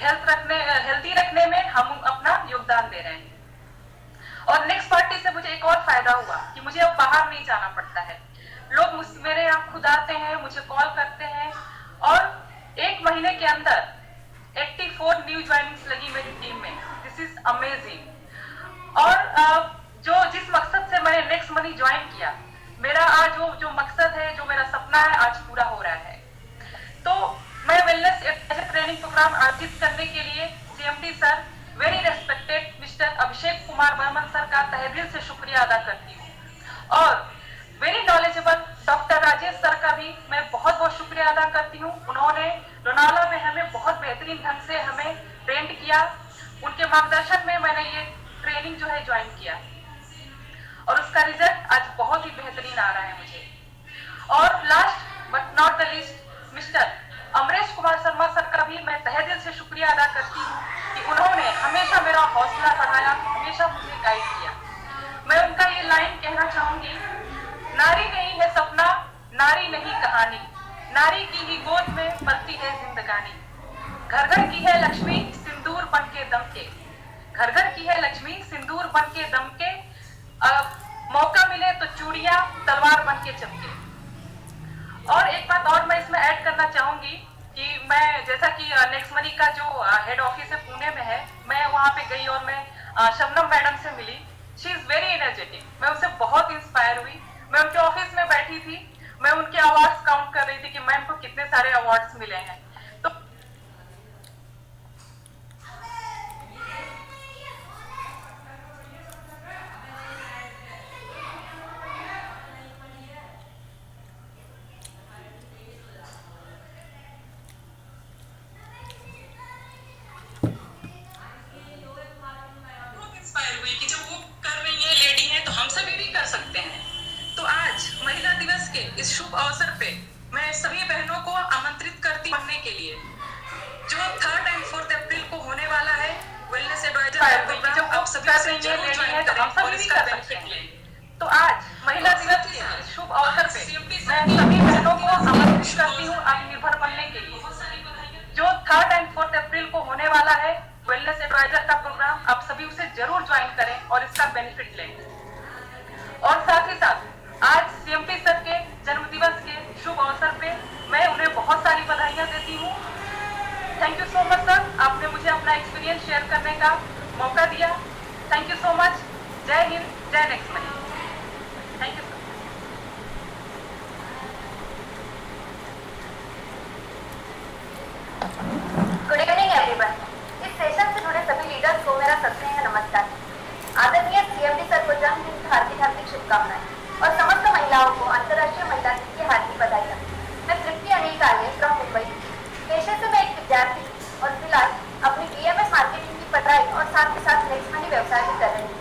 हेल्दी रखने में हम अपना योगदान दे रहे हैं। और नेक्स्ट पार्टी से मुझे एक और फायदा हुआ कि मुझे अब बाहर नहीं जाना पड़ता है। लोग मेरे यहाँ खुद आते हैं, मुझे कॉल करते हैं और 1 महीने के अंदर 84 न्यू ज्वाइनिंग्स लगी मेरी टीम में। This is amazing. और जिस मकसद से मैंने नेक्स्ट मनी ज्वाइन किया, मेरा आज जो मकसद है, जो मेरा सपना है, आज पूरा हो रहा है। तो मैं वेलनेस ट्रेनिंग प्रोग्राम आयोजित करने के लिए CMD sir, very respected mister Abhishek Kumar Barman sir का तहे दिल से शुक्रिया अदा करती हूँ। और very knowledgeable doctor Rajesh sir का भी मैं बहुत बहुत शुक्रिया अदा करती हूँ। उन्होंने लोनावला में हमें बहुत बेहतरीन ढंग से हमें ट्रेंड किया। उनके मार्गदर्शन में मैंने ये ट्रेनिंग जो है ज्वाइन किया और उसका रिजल्ट आज बहुत ही बेहतरीन आ रहा है मुझे। और last but not the least mister Amresh Kumar Sharma sir का भी मैं तहे दिल से शुक्रिया अदा करती हूँ कि उन्होंने हमेशा मेरा हौसला बढ़ाया, हमेशा मुझे गाइड किया। मैं उनका ये लाइन कहना चाहूंगी, नारी नहीं है सपना, नारी नहीं कहानी, नारी की ही गोद में पलती है जिंदगानी। घर घर की है लक्ष्मी सिंदूर बन के दमके, घर घर की है लक्ष्मी सिंदूर बन के दमके, मौका मिले तो चूड़ियां तलवार बन के चमके। और एक बात और मैं इसमें ऐड करना चाहूंगी कि मैं जैसा कि नेक्स्ट मनी का जो हेड ऑफिस है पुणे में है, मैं वहां पे गई और मैं शबनम मैडम से मिली। She is very energetic. मैं उनसे बहुत इंस्पायर हुई। मैं उनके ऑफिस में बैठी थी, मैं उनके अवार्ड्स काउंट कर रही थी कि मैम को कितने सारे अवार्ड्स मिले हैं। तो इंस्पायर हुई कि जब वो कर रही है, लेडी है, तो हम सभी भी कर सकते हैं। तो आज महिला दिवस के इस शुभ अवसर पे मैं सभी बहनों को आमंत्रित करती बनने के लिए जो 3rd और 4th अप्रैल को होने वाला है वेलनेस एडवाइजर प्रोग्राम, आप सभी से जरूर ज्वाइन करें और इसका बेनिफिट लें। तो आज महिला दिवस के इस शुभ अवसर पे मैं सभी बहनों को आमंत्रित करती हूँ आत्मनिर्भर बनने के लिए। जो 3rd और 4th अप्रैल को होने वाला है वेलनेस एडवाइजर का प्रोग्राम, आप सभी उसे जरूर ज्वाइन करें और इसका बेनिफिट लें। और साथ ही साथ आज सीएमपी सर के जन्मदिवस के शुभ अवसर पे मैं उन्हें बहुत सारी बधाइयां देती हूँ। Thank you so much sir, आपने मुझे अपना एक्सपीरियंस शेयर करने का मौका दिया। Thank you so much. जय हिंद, जय next money. Thank you sir. Good evening everyone. इस सेशन से जुड़े सभी लीडर्स को मेरा सस्नेह नमस्कार। आदरणीय सीएमडी सर को जन्मदिन की हार्दिक हार्दिक शुभकामनाएं और समस्त महिलाओं को अंतर्राष्ट्रीय महिला दिन की हार्दिक बधाइयां। मैं तृप्ति अनिल काले फ्रॉम मुंबई। पेशे से मैं एक विद्यार्थी और फिलहाल अपनी बीएमएस मार्केटिंग की पढ़ाई और साथ ही साथ नेक्स्ट मनी व्यवसाय भी कर रही हूँ।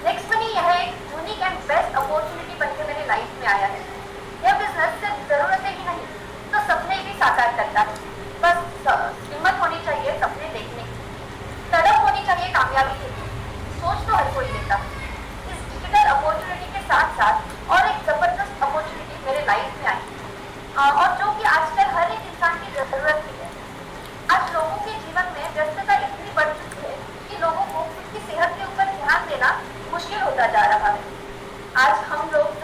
नेक्स्ट मनी यह एक यूनिक एंड बेस्ट अपॉर्चुनिटी बनकर मेरी लाइफ में आया है। यह बिजनेस सिर्फ जरूरतें ही नहीं तो सपने भी साकार करता है। बस हिम्मत होनी चाहिए सपने देखने की, तड़प होनी चाहिए कामयाबी के लिए। सोच तो हर कोई लेता है। इस डिजिटल अपॉर्चुनिटी के साथ साथ और एक जबरदस्त अपॉर्चुनिटी मेरे लाइफ में आई और जो कि आजकल हर एक इंसान की जरूरत भी है। आज लोगों के जीवन में व्यस्तता इतनी बढ़ चुकी है कि लोगों को खुद की सेहत के ऊपर ध्यान देना मुश्किल होता जा रहा है। आज हम लोग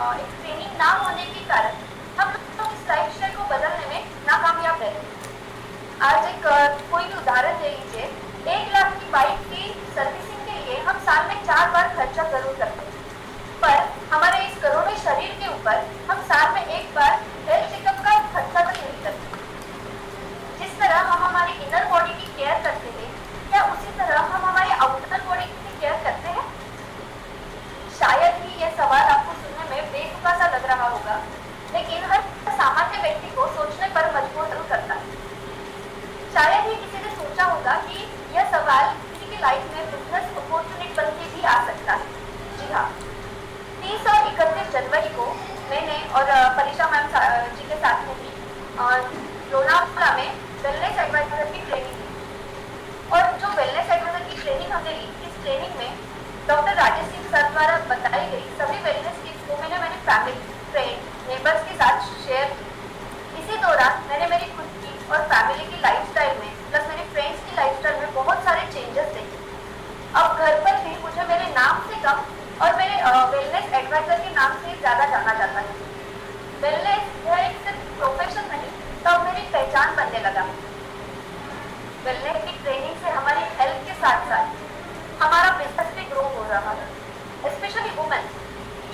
एक ट्रेनिंग ना होने के कारण हम लोग इस लाइफस्टाइल को बदलने में नाकामयाब रहे। आज एक कोई भी उदाहरण ले लीजिए, 1 लाख की बाइक की सर्विसिंग के लिए हम साल में 4 बार खर्चा जरूर करते हैं, पर हमारे इस करोड़ों शरीर के ऊपर हम साल में 1 बार हेल्थ चेकअप का खर्चा भी नहीं करते। जिस तरह हम हमारी इनर बॉडी की केयर करते हैं, क्या उसी तरह हम हमारे आउटर बॉडी की केयर करते हैं? शायद ही यह सवाल आपको सुनने में बेतुका सा लग रहा होगा, लेकिन हर सामान्य व्यक्ति को सोचने पर मजबूर जरूर करता है। शायद ही किसी ने सोचा होगा कि यह सवाल किसी की लाइफ में बिजनेस अपॉर्चुनिटी बन के भी आ सकता है। जी हाँ, 30 और 31 जनवरी को मैंने और परीक्षा मैम जी के साथ में भी लोनावला में वेलनेस एडवाइजर की ट्रेनिंग ली। और जो वेलनेस एडवाइजर की ट्रेनिंग हमने ली, इस ट्रेनिंग में डॉक्टर राजेश सिंह सर द्वारा बताई गई सभी वेलनेस टिप्स को मैंने फैमिली, फ्रेंड, नेबर्स के साथ शेयर की। इसी दौरान मैंने मेरी खुद की और फैमिली की लाइफस्टाइल में प्लस मेरे फ्रेंड्स की लाइफस्टाइल में बहुत सारे चेंजेस देखे। अब घर पर भी मुझे मेरे नाम से कम और मेरे वेलनेस एडवाइजर के नाम से ज़्यादा जाना जाता है। वेलनेस यह एक सिर्फ प्रोफेशन नहीं, तब मेरी पहचान बनने लगा। वेलनेस की ट्रेनिंग से हमारी हेल्थ के साथ साथ हमारा बिजनेस भी ग्रो हो रहा है। स्पेशली वुमेन,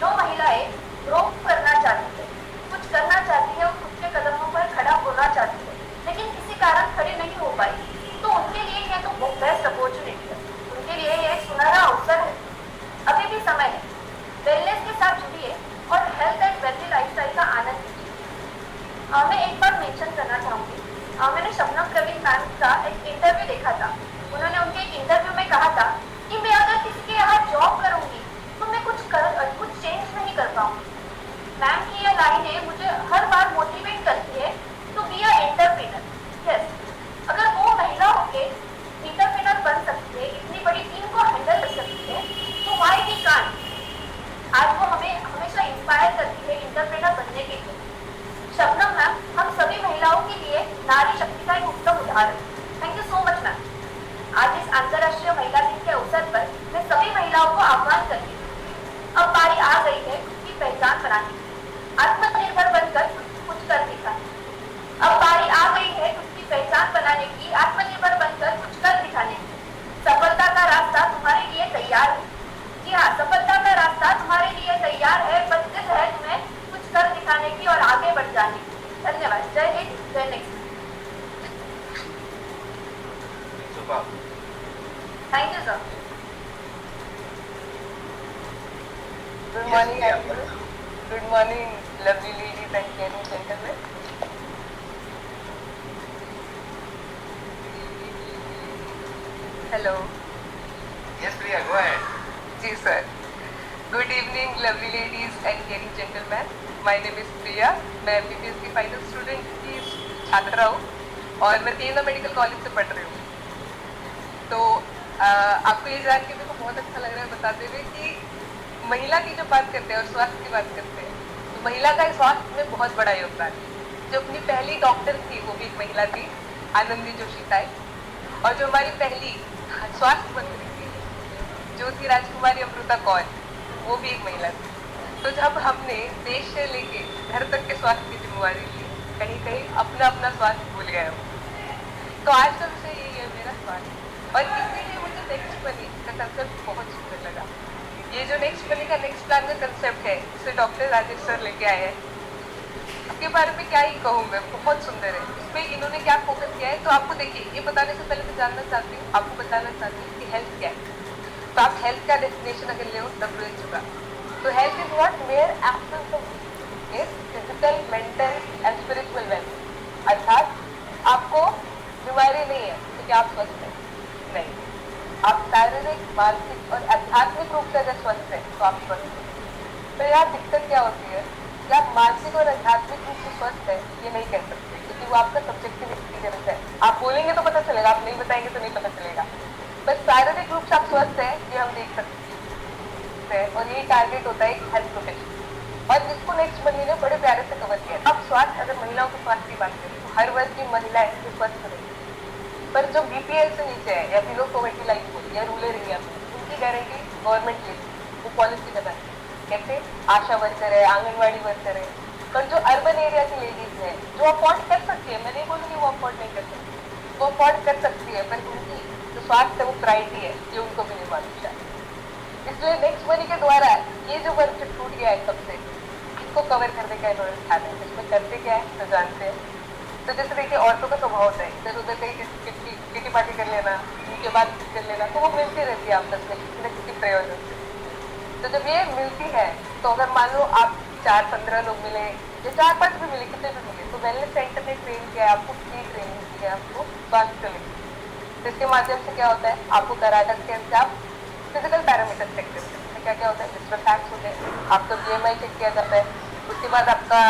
जो महिलाएं ग्रो करना चाहती है, कुछ करना चाहती है और खुद के कदमों पर खड़ा होना चाहती है, लेकिन किसी कारण खड़ी नहीं हो पाई, तो उनके लिए यह तो बेस्ट अपॉर्चुनिटी है। उनके लिए यह एक सुनहरा अवसर है। अभी भी समय है, वेलनेस के साथ जुड़िए और हेल्थ एंड वेल्थी लाइफस्टाइल का आनंद लीजिए। मैं एक बार मेंशन करना चाहूँगी, मैंने शबनम प्रवीण मैम का एक इंटरव्यू देखा था। उन्होंने उनके एक इंटरव्यू में कहा था कि मैं अगर किसी के यहाँ जॉब करूँगी तो मैं कुछ चेंज नहीं कर पाऊँगी। मैम की यह लाइनें मुझे हर बार मोटिवेट करती है to be a entrepreneur. Yes, अगर वो महिला होके एंटरप्रेन्योर बन सकती है, इतनी बड़ी टीम को हैंडल कर सकती है, तो व्हाई वी कांट। आज वो हमें हमेशा इंस्पायर करती है एंटरप्रेन्योर बनने के लिए। शबनम मैम हम सभी महिलाओं के लिए नारी शक्ति का एक उत्तम उदाहरण। Thank you so much ma'am. आज इस अंतर्राष्ट्रीय महिला दिन के अवसर पर मैं सभी महिलाओं को आह्वान करती हूँ, अब बारी आ गई है खुद की पहचान बनाने की, आत्मनिर्भर बनकर कुछ कर दिखाने। अब बारी आ गई है खुद की पहचान बनाने की, आत्मनिर्भर बनकर कुछ कर दिखाने की। सफलता का रास्ता तुम्हारे लिए तैयार है। जी हाँ, सफलता का रास्ता तुम्हारे लिए तैयार है, बस जिद है तुम्हें कुछ कर दिखाने की और आगे बढ़ जाने की। धन्यवाद। जय हिंद, जय next. Thank you sir. Good morning, everyone. Good morning, lovely ladies and caring gentlemen. Hello. Yes, Priya, go ahead. जी sir. Good evening, lovely ladies and caring gentlemen. My name is Priya. मैं MBBS की final student की छात्रा हूँ और मैं तीना medical college से पढ़ रही हूँ। तो आपको ये जान के मेरे को बहुत अच्छा लग रहा है बताते हुए कि महिला की जो बात करते हैं और स्वास्थ्य की बात करते हैं, तो महिला का स्वास्थ्य में बहुत बड़ा योगदान है। जो अपनी पहली डॉक्टर थी वो भी एक महिला थी, आनंदी जोशी ताई, और जो हमारी पहली स्वास्थ्य मंत्री थी ज्योति राजकुमारी अमृता कौर, वो भी एक महिला थी। तो जब हमने देश से लेके घर तक के स्वास्थ्य की जिम्मेवारी ली, कहीं कहीं अपना अपना स्वास्थ्य भूल गए हम। तो आज का विषय यही है, मेरा स्वास्थ्य। और इसीलिए मुझे नेक्स्ट मनी का कंसेप्ट बहुत सुंदर लगा। ये जो नेक्स्ट मनी का नेक्स्ट प्लान का कंसेप्ट है, इसे डॉक्टर राजेश सर लेके आए हैं। इसके बारे में क्या ही कहूँ मैं, बहुत सुंदर है। इसमें इन्होंने क्या फोकस किया है, तो आपको देखिए, ये बताने से पहले मैं जानना चाहती हूँ, आपको बताना चाहती हूँ कि हेल्थ क्या है। तो आप हेल्थ का डेफिनेशन अगर ले WHO का, तो health is what where absence of physical, mental and spiritual wealth. अर्थात आपको बीमारी नहीं है तो क्या आप स्वस्थ हैं? नहीं। आप शारीरिक, मानसिक और आध्यात्मिक रूप से अगर स्वस्थ हैं तो आप स्वस्थ हैं। तो यहाँ दिक्कत क्या होती है कि आप मानसिक और आध्यात्मिक रूप से स्वस्थ है ये नहीं कह सकते, क्योंकि वो आपका सब्जेक्टिव एक्सपीरियंस है। आप बोलेंगे तो पता चलेगा, आप नहीं बताएंगे तो नहीं पता चलेगा। बस शारीरिक रूप से आप स्वस्थ है ये हम देख सकते हैं, और यही टारगेट होता है एक हेल्थ प्रोफेशन। और इसको नेक्स्ट महीने ने बड़े प्यारे से कवर किया। अब स्वास्थ्य, अगर महिलाओं के स्वास्थ्य की बात करें तो हर वर्ग की महिलाएं स्वस्थ रहेगी, पर जो BPL से नीचे है या बिलो पॉवर्टी लाइन को या रूरल एरिया में, उनकी गारंटी गवर्नमेंट लेती है, वो पॉलिसी बनाती है। कैसे आशा वर्कर है, आंगनवाड़ी वर्कर है, पर जो अर्बन एरिया की लेडीज है जो अफोर्ड कर सकती है, मैं नहीं बोलूँगी वो अफोर्ड नहीं कर सकती, वो अफोर्ड कर सकती है, पर उनकी जो स्वास्थ्य है वो प्रायोरिटी है, ये उनको भी नहीं मालूम शायद। इसलिए नेक्स्ट मनी के द्वारा ये जो वर्क जो छूट गया है सबसे, इसको कवर करने का इन्होंने ठाना है। इसमें करते क्या है तो जानते हैं। तो जैसे देखिए औरतों का स्वभाव होता है, इधर उधर कहीं किटी पार्टी कर लेना, उनके बाद कर लेना, तो वो मिलती रहती है आपस में किसी न किसी प्रयोजन से। तो जब ये मिलती है तो अगर मान लो आप 4-15 लोग मिले या 4-5 भी मिले, कितने भी मिले, तो वेलनेस सेंटर ने ट्रेन किया है आपको, फ्री ट्रेनिंग दी है आपको स्वास्थ्य में। तो इसके माध्यम से क्या होता है, आपको कराटा के अंदर आप फिजिकल पैरामीटर चेक करते हैं। इसमें क्या क्या होता है, विस्ट्रल फैक्ट्स होते हैं, आपका BMI चेक किया जाता है, उसके बाद आपका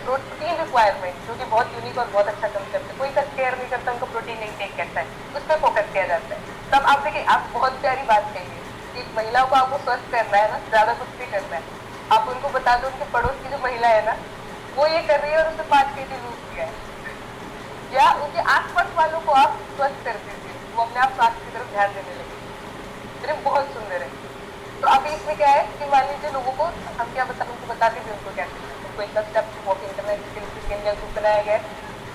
प्रोटीन रिक्वायरमेंट जो कि बहुत यूनिक और बहुत अच्छा कंसेप्ट है, कोई का केयर नहीं करता, उनको प्रोटीन इनटेक करता है, उस पर फोकस किया जाता है। तब आप देखिए, आप बहुत प्यारी बात कहेंगे कि महिलाओं को आपको स्वस्थ करना है ना, ज्यादा कुछ भी करना है, आप उनको बता दो उनके पड़ोस की जो महिला है ना वो ये कर रही है और उसने 5 kg लूज किया है, या उनके आसपास वालों को आप स्वस्थ कर दीजिए, वो अपने आप स्वास्थ्य की तरफ ध्यान देने लगे। मेरे बहुत सुंदर है। तो अभी इसमें क्या है कि मान लीजिए लोगों को हम क्या उनको बताते भी उनको क्या करना है, उनको एक स्टेप वॉकिंग करना है, ग्रुप बनाया गया है,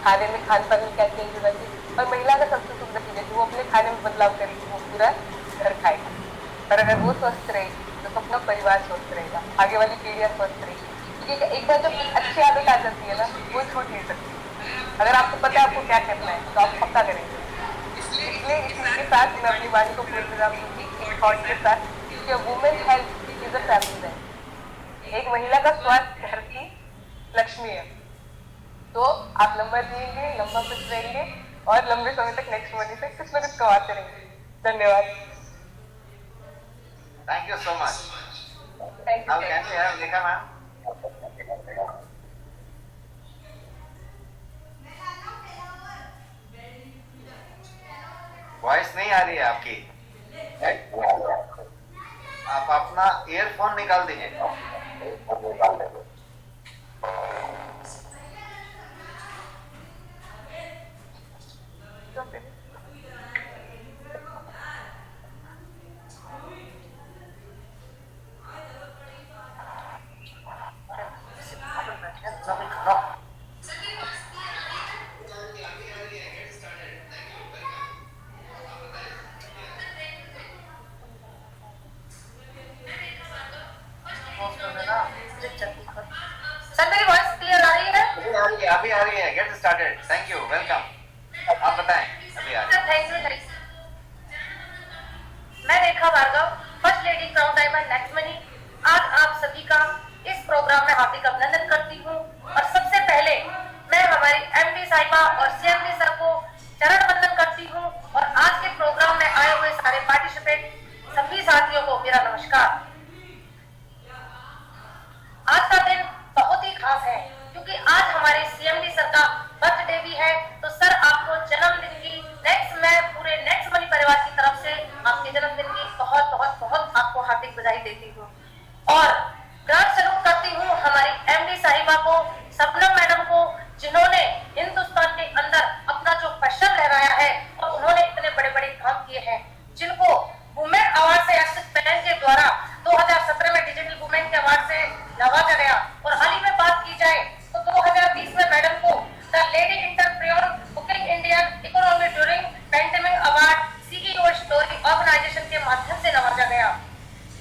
खाने में खान पान में क्या चेंज होना चाहिए, और महिला का सबसे सुंदर चीज है कि वो अपने खाने में बदलाव करेगी, वो पूरा घर खाएगी। पर अगर वो स्वस्थ रहेगी तो अपना परिवार स्वस्थ रहेगा, आगे वाली पीढ़ियां स्वस्थ रहेगी। क्योंकि एक बार जब अच्छी आदत आ जाती है ना, वो छूट नहीं सकती। अगर आपको पता है आपको क्या करना है तो आप पक्का करेंगे। इसलिए इसके साथ मैं अपनी वाणी को पूरी विराम दूंगी एक थॉट के साथ कि women health is a family wealth. एक महिला का स्वास्थ्य घर की लक्ष्मी है। तो आप लंबा जिएंगे, लंबा खुश रहेंगे और लंबे समय तक नेक्स्ट मनी से कुछ न कुछ कमाते रहेंगे। धन्यवाद। Thank you so much. Thank अब यू। कैसे है देखा मैम? वॉइस नहीं आ रही है आपकी, आप अपना ईयरफोन निकाल दीजिए। सर मेरी वॉइस क्लियर आ रही है? अभी आ रही है। Get started. Thank you, welcome. आप बताएं। अभी आ रही है। Thank you. मैं Rekha Bhargava, first lady crown diamond next money, आज आप सभी का इस प्रोग्राम में हार्दिक अभिनंदन करती हूँ। और सबसे पहले मैं हमारी MD साहिबा और CMD सर को चरण वंदन करती हूँ, और आज के प्रोग्राम में आए हुए सारे पार्टिसिपेंट सभी साथियों को मेरा नमस्कार। आज का दिन बहुत ही खास है क्योंकि आज हमारे CMD सर का बर्थडे भी है। तो सर आपको जन्मदिन की मैं पूरे नेक्स्ट मनी परिवार की तरफ से आपके जन्मदिन की बहुत बहुत बहुत आपको हार्दिक बधाई देती हूँ। और ग्रांड सैल्यूट करती हूँ हमारी MD साहिबा को, सपना मैडम को, जिन्होंने हिंदुस्तान के अंदर अपना जो पैशन लहराया है और उन्होंने इतने बड़े बड़े काम किए हैं, जिनको वुमेन अवार्ड से एक्सिस पैन के द्वारा 2017 में डिजिटल वुमेन के अवार्ड से नवाजा गया। और हाल ही में बात की जाए तो 2020 में मैडम को the lady entrepreneur booking Indian economy during pandemic award CEO story organization के माध्यम से नवाजा गया।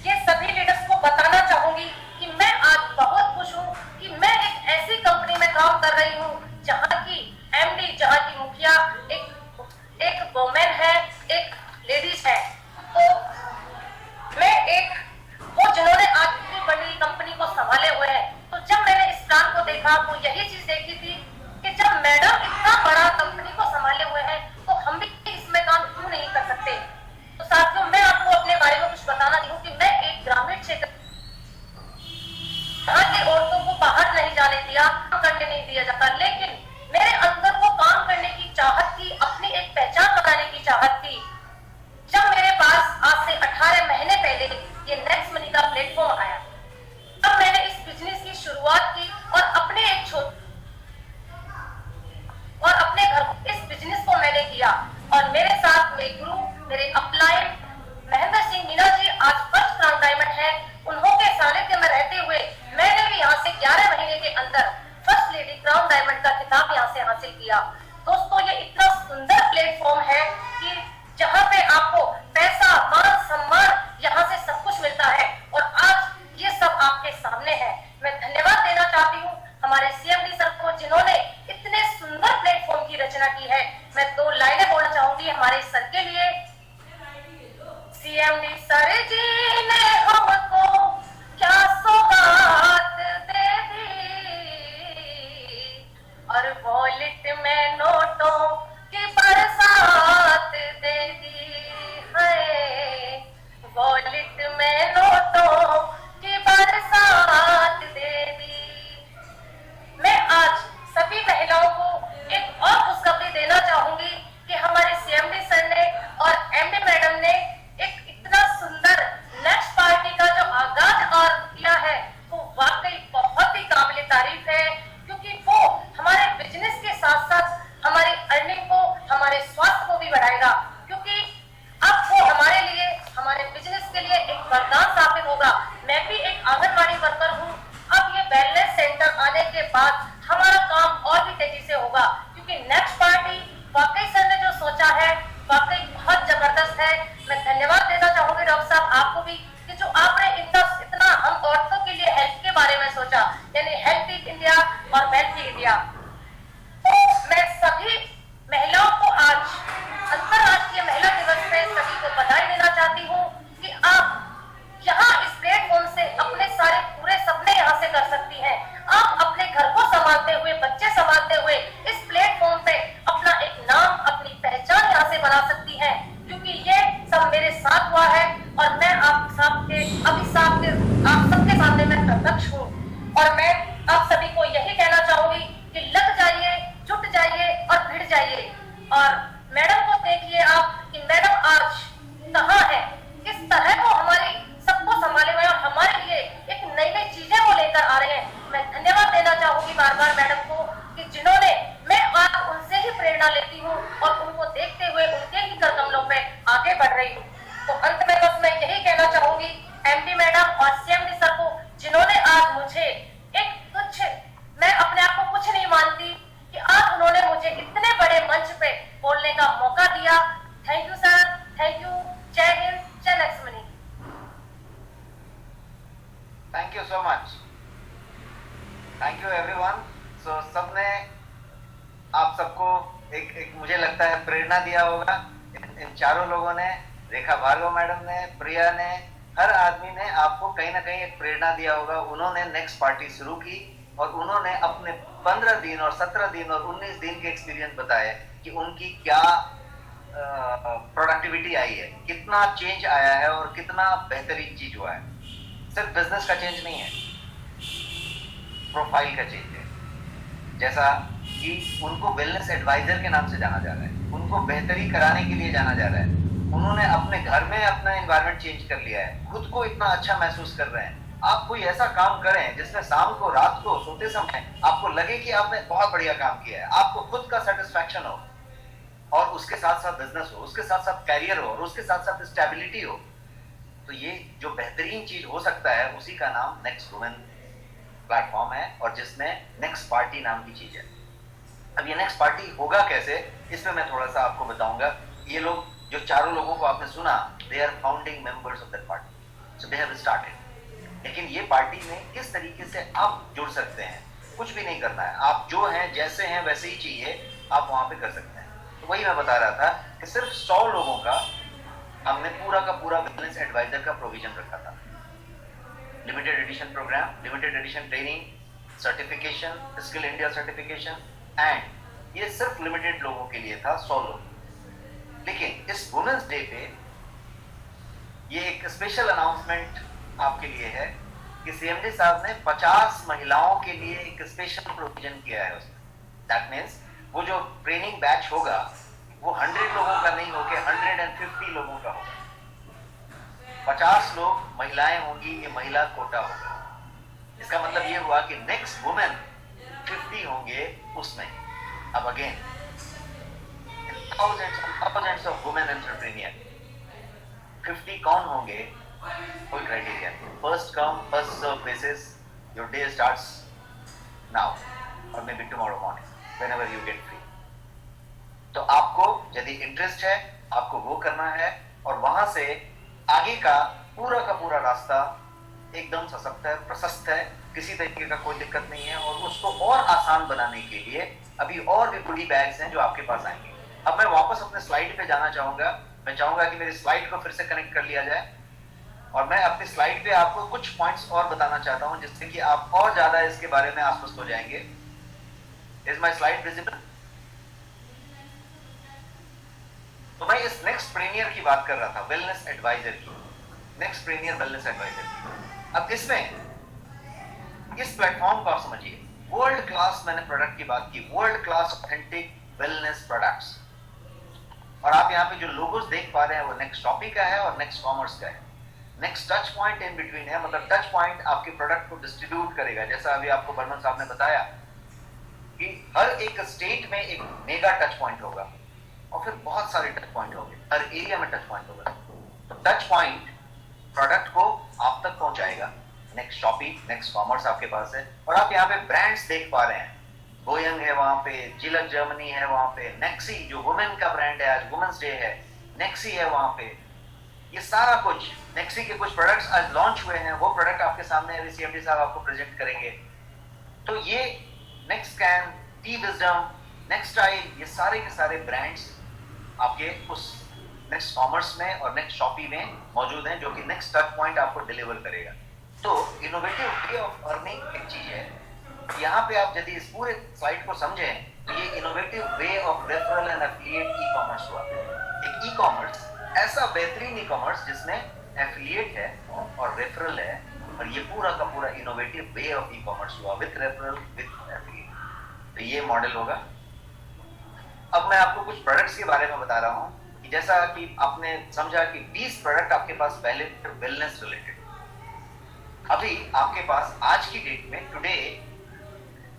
ये सभी लीडर्स को बताना चाहूंगी कि मैं आज बहुत खुश हूँ कि मैं एक ऐसी कंपनी में काम कर रही हूँ जहाँ की MD, जहाँ की मुखिया एक वुमेन है, एक लेडीज है। तो मैं एक वो जिन्होंने आज इतनी बड़ी कंपनी को संभाले हुए हैं। तो जब मैंने इस प्लान को देखा तो यही चीज देखी थी कि जब मैडम इतना बड़ा कंपनी को संभाले हुए हैं तो हम भी इसमें काम क्यों नहीं कर सकते। तो साथियों, मैं आपको अपने बारे में कुछ बताना चाहूँ कि मैं एक ग्रामीण क्षेत्र यहाँ की औरतों को बाहर नहीं जाने दिया, काम करने नहीं दिया जाता, लेकिन मेरे अंदर वो काम करने की चाहत थी, अपनी एक पहचान बनाने की चाहत थी। जब मेरे पास आज से 18 महीने पहले ये नेक्स्ट मनी का प्लेटफॉर्म आया, तब मैंने इस बिजनेस की शुरुआत की और अपने घर इस बिजनेस को मैंने किया। और मेरे साथ मेरे गुरु, मेरे अपलाइन महेंद्र सिंह मीना जी आज फर्स्ट क्राउन डायमंड है। उन्हों के सानिध्य में रहते हासिल किया। दोस्तों, ये इतना सुंदर प्लेटफॉर्म है कि जहाँ पे आपको पैसा, मान सम्मान, यहाँ से सब कुछ मिलता है और आज ये सब आपके सामने है। मैं धन्यवाद देना चाहती हूँ हमारे सीएमडी सर को, जिन्होंने इतने सुंदर प्लेटफॉर्म की रचना की है। मैं 2 लाइनें बोलना चाहूंगी हमारे सर के लिए। सीएमडी सर जी ने हमको क्या सौगात दे दी और वॉलेट में नोटों की बरसात दे दी है, वॉलेट में नोटों की बरसात दे दी। मैं आज सभी महिलाओं को एक और खुशखबरी देना चाहूंगी कि हमारे सीएमडी सर ने और एमडी मैडम ने एक इतना सुंदर नेक्स्ट पार्टी का जो आगाज और किया है वो वाकई बहुत ही काबिल तारीफ है, क्योंकि वो हमारे बिजनेस के साथ साथ हमारी अर्निंग को, हमारे स्वास्थ्य को भी बढ़ाएगा, क्योंकि अब वो हमारे लिए, हमारे बिजनेस के लिए एक वरदान साबित होगा। मैं भी एक आंगनबाड़ी वर्कर हूँ। अब ये वेलनेस सेंटर आने के बाद हमारा काम और भी तेजी से होगा, क्योंकि नेक्स्ट पार्टी वाकई सर ने जो सोचा है वाकई बहुत जबरदस्त है। मैं धन्यवाद देना चाहूंगी डॉक्टर साहब आपको भी कि जो आपने इतना हम औरतों के लिए हेल्थ के बारे में सोचा, यानी हेल्थी इंडिया और वेल्थी इंडिया। तो मैं सभी महिलाओं को आज अंतर्राष्ट्रीय महिला दिवस पे सभी को बधाई देना चाहती हूँ कि आप यहाँ इस प्लेटफॉर्म से अपने सारे पूरे सपने यहाँ से कर सकती हैं। आप अपने घर को संभालते हुए, बच्चे संभालते हुए इस प्लेटफॉर्म पे अपना एक नाम, अपनी पहचान यहाँ से बना सकती हैं, क्योंकि ये सब मेरे साथ हुआ है और मैं आप सबके सामने मैं प्रत्यक्ष हूँ। और मैं आप सभी को यही कहना चाहूंगी कि लग जाइए, जुट जाइए और भिड़ जाइए। और मैडम को देखिए आप कि मैडम आज कहाँ है, किस तरह को हमारी सबको संभाले हुए और हमारे लिए एक नई नई चीजें वो लेकर आ रहे हैं। मैं धन्यवाद देना चाहूंगी बार बार मैडम को कि जिन्होंने, मैं आज उनसे ही प्रेरणा लेती हूँ और उनको देखते हुए उनके ही कदमों पे आगे बढ़ रही हूँ। तो अंत में बस मैं यही कहना चाहूंगी एमडी मैडम और सीएमडी सर को, जिन्होंने आज मुझे एक तुच्छ, मैं अपने आप को कुछ नहीं मानती कि आज उन्होंने मुझे इतने बड़े मंच पे बोलने का मौका दिया। Thank you sir, thank you. जय हिंद, जय Laxmani. Thank you so much, thank you everyone. So सबने आप सबको एक मुझे लगता है प्रेरणा दिया होगा। इन चारों लोगों ने, रेखा भार्गव मैडम ने, प्रिया ने, हर आदमी ने आपको कहीं ना कहीं एक प्रेरणा दिया होगा। उन्होंने नेक्स्ट पार्टी शुरू की और उन्होंने अपने 15 दिन और 17 दिन और 19 दिन के एक्सपीरियंस बताए कि उनकी क्या प्रोडक्टिविटी आई है, कितना चेंज आया है और कितना बेहतरीन चीज हुआ है। सिर्फ बिजनेस का चेंज नहीं है, प्रोफाइल का चेंज है। जैसा कि उनको वेलनेस एडवाइजर के नाम से जाना जा रहा है, उनको बेहतरी कराने के लिए जाना जा रहा है। उन्होंने अपने घर में अपना एनवायरनमेंट चेंज कर लिया है, खुद को इतना अच्छा महसूस कर रहे हैं। आप कोई ऐसा काम करें जिसमें शाम को, रात को, सोते समय आपको लगे कि आपने बहुत बढ़िया काम किया है, आपको खुद का सेटिस्फैक्शन हो और उसके साथ साथ बिजनेस हो, उसके साथ साथ कैरियर हो और उसके साथ साथ स्टेबिलिटी हो। तो ये जो बेहतरीन चीज हो सकता है उसी का नाम नेक्स्ट वुमेन प्लेटफॉर्म है और जिसमें नेक्स्ट पार्टी नाम की चीज है। अब ये नेक्स्ट पार्टी होगा कैसे, इसमें मैं थोड़ा सा आपको बताऊंगा। ये लोग जो चारों लोगों को आपने सुना, they are founding members of that party, so they have started. लेकिन ये पार्टी में किस तरीके से आप जुड़ सकते हैं, कुछ भी नहीं करना है, आप जो हैं जैसे हैं वैसे ही चाहिए, आप वहां पे कर सकते हैं। तो वही मैं बता रहा था कि सिर्फ 100 लोगों का हमने पूरा का पूरा वेलनेस एडवाइजर का प्रोविजन रखा था। Limited edition program, limited edition training, certification, skill India certification, and ये सिर्फ लिमिटेड लोगों के लिए था, 100 लोग। लेकिन इस वुमेन्स डे पे ये एक स्पेशल अनाउंसमेंट आपके लिए है कि सीएमडी साहब ने 50 महिलाओं के लिए एक स्पेशल प्रोविजन किया है उसमें। दैट मीन्स वो जो ट्रेनिंग बैच होगा वो 100 लोगों का नहीं होकर 150 लोगों का होगा। 50 लोग महिलाएं होंगी, ये महिला कोटा होगा। इसका मतलब ये हुआ कि नेक्स्ट वुमेन 50 होंगे उसमें। अब again thousands of women entrepreneur, 50 कौन होंगे, कोई क्राइटेरिया नहीं। First come first serve basis, your day starts now or maybe tomorrow morning, whenever you get free. तो आपको यदि इंटरेस्ट है आपको वो करना है, और वहां से आगे का पूरा रास्ता एकदम सशक्त है, प्रशस्त है, किसी तरीके का कोई दिक्कत नहीं है। और उसको और आसान बनाने के लिए अभी और भी गुडी बैग्स हैं जो आपके पास आएंगे। अब मैं वापस अपने स्लाइड पे जाना चाहूंगा। मैं चाहूंगा कि मेरी स्लाइड को फिर से कनेक्ट कर लिया जाए, और मैं अपनी स्लाइड पे आपको कुछ पॉइंट्स और बताना चाहता हूं जिससे कि आप और ज्यादा इसके बारे में आश्वस्त हो जाएंगे। Is my slide visible? तो मैं इस नेक्स्ट प्रीमियर की बात कर रहा था, वेलनेस एडवाइजर की, नेक्स्ट प्रीमियर वेलनेस एडवाइजर की। अब इसमें इस प्लेटफॉर्म को आप समझिए, वर्ल्ड क्लास, मैंने प्रोडक्ट की बात की, world class authentic wellness products. और आप यहाँ पे जो लोगोस देख पा रहे हैं वो नेक्स्ट टॉपिक का है और नेक्स्ट कॉमर्स का है। Next touch point in between है, मतलब टच पॉइंट आपके प्रोडक्ट को डिस्ट्रीब्यूट करेगा। जैसा अभी आपको बर्मन साहब ने बताया कि हर एक स्टेट में एक मेगा टच पॉइंट होगा और फिर बहुत सारे टच पॉइंट होंगे, हर एरिया में टच पॉइंट होगा। तो टच पॉइंट प्रोडक्ट को आप तक पहुंचाएगा। नेक्स्ट शॉपिंग, नेक्स्ट कॉमर्स आपके पास है। और आप यहाँ पे ब्रांड्स देख पा रहे हैं, बोयंग है वहां पे, जिलक जर्मनी है वहां पे, नेक्सी जो वुमेन का ब्रांड है, आज वुमेन्स डे है, नेक्सी है वहां पे। ये सारा कुछ, नेक्सी के कुछ प्रोडक्ट्स आज लॉन्च हुए हैं, वो प्रोडक्ट आपके सामने अभी सीएमडी साहब आपको प्रेजेंट करेंगे। तो ये next scan, T wisdom, next style, ये सारे के सारे ब्रांड्स आपके उस नेक्स्ट कॉमर्स में और नेक्स्ट शॉपी में मौजूद हैं, जो कि नेक्स्ट टच पॉइंट आपको डिलीवर करेगा। तो इनोवेटिव वे ऑफ अर्निंग एक चीज है। यहाँ पे आप यदि इस पूरे स्लाइड को समझें तो ये innovative way of referral and affiliate e commerce हुआ। एक ई कॉमर्स, ऐसा बेहतरीन ई कॉमर्स जिसमें एफिलिएट है और रेफरल है, और ये पूरा का पूरा innovative way of e commerce हुआ विद रेफरल विद एफिलिएट। तो ये मॉडल होगा। अब मैं आपको कुछ प्रोडक्ट्स के बारे में बता रहा हूँ कि जैसा कि आपने समझा कि 20 प्रोडक्ट आपके पास पहले वेलनेस रिलेटेड। अभी आपके पास आज की डेट में today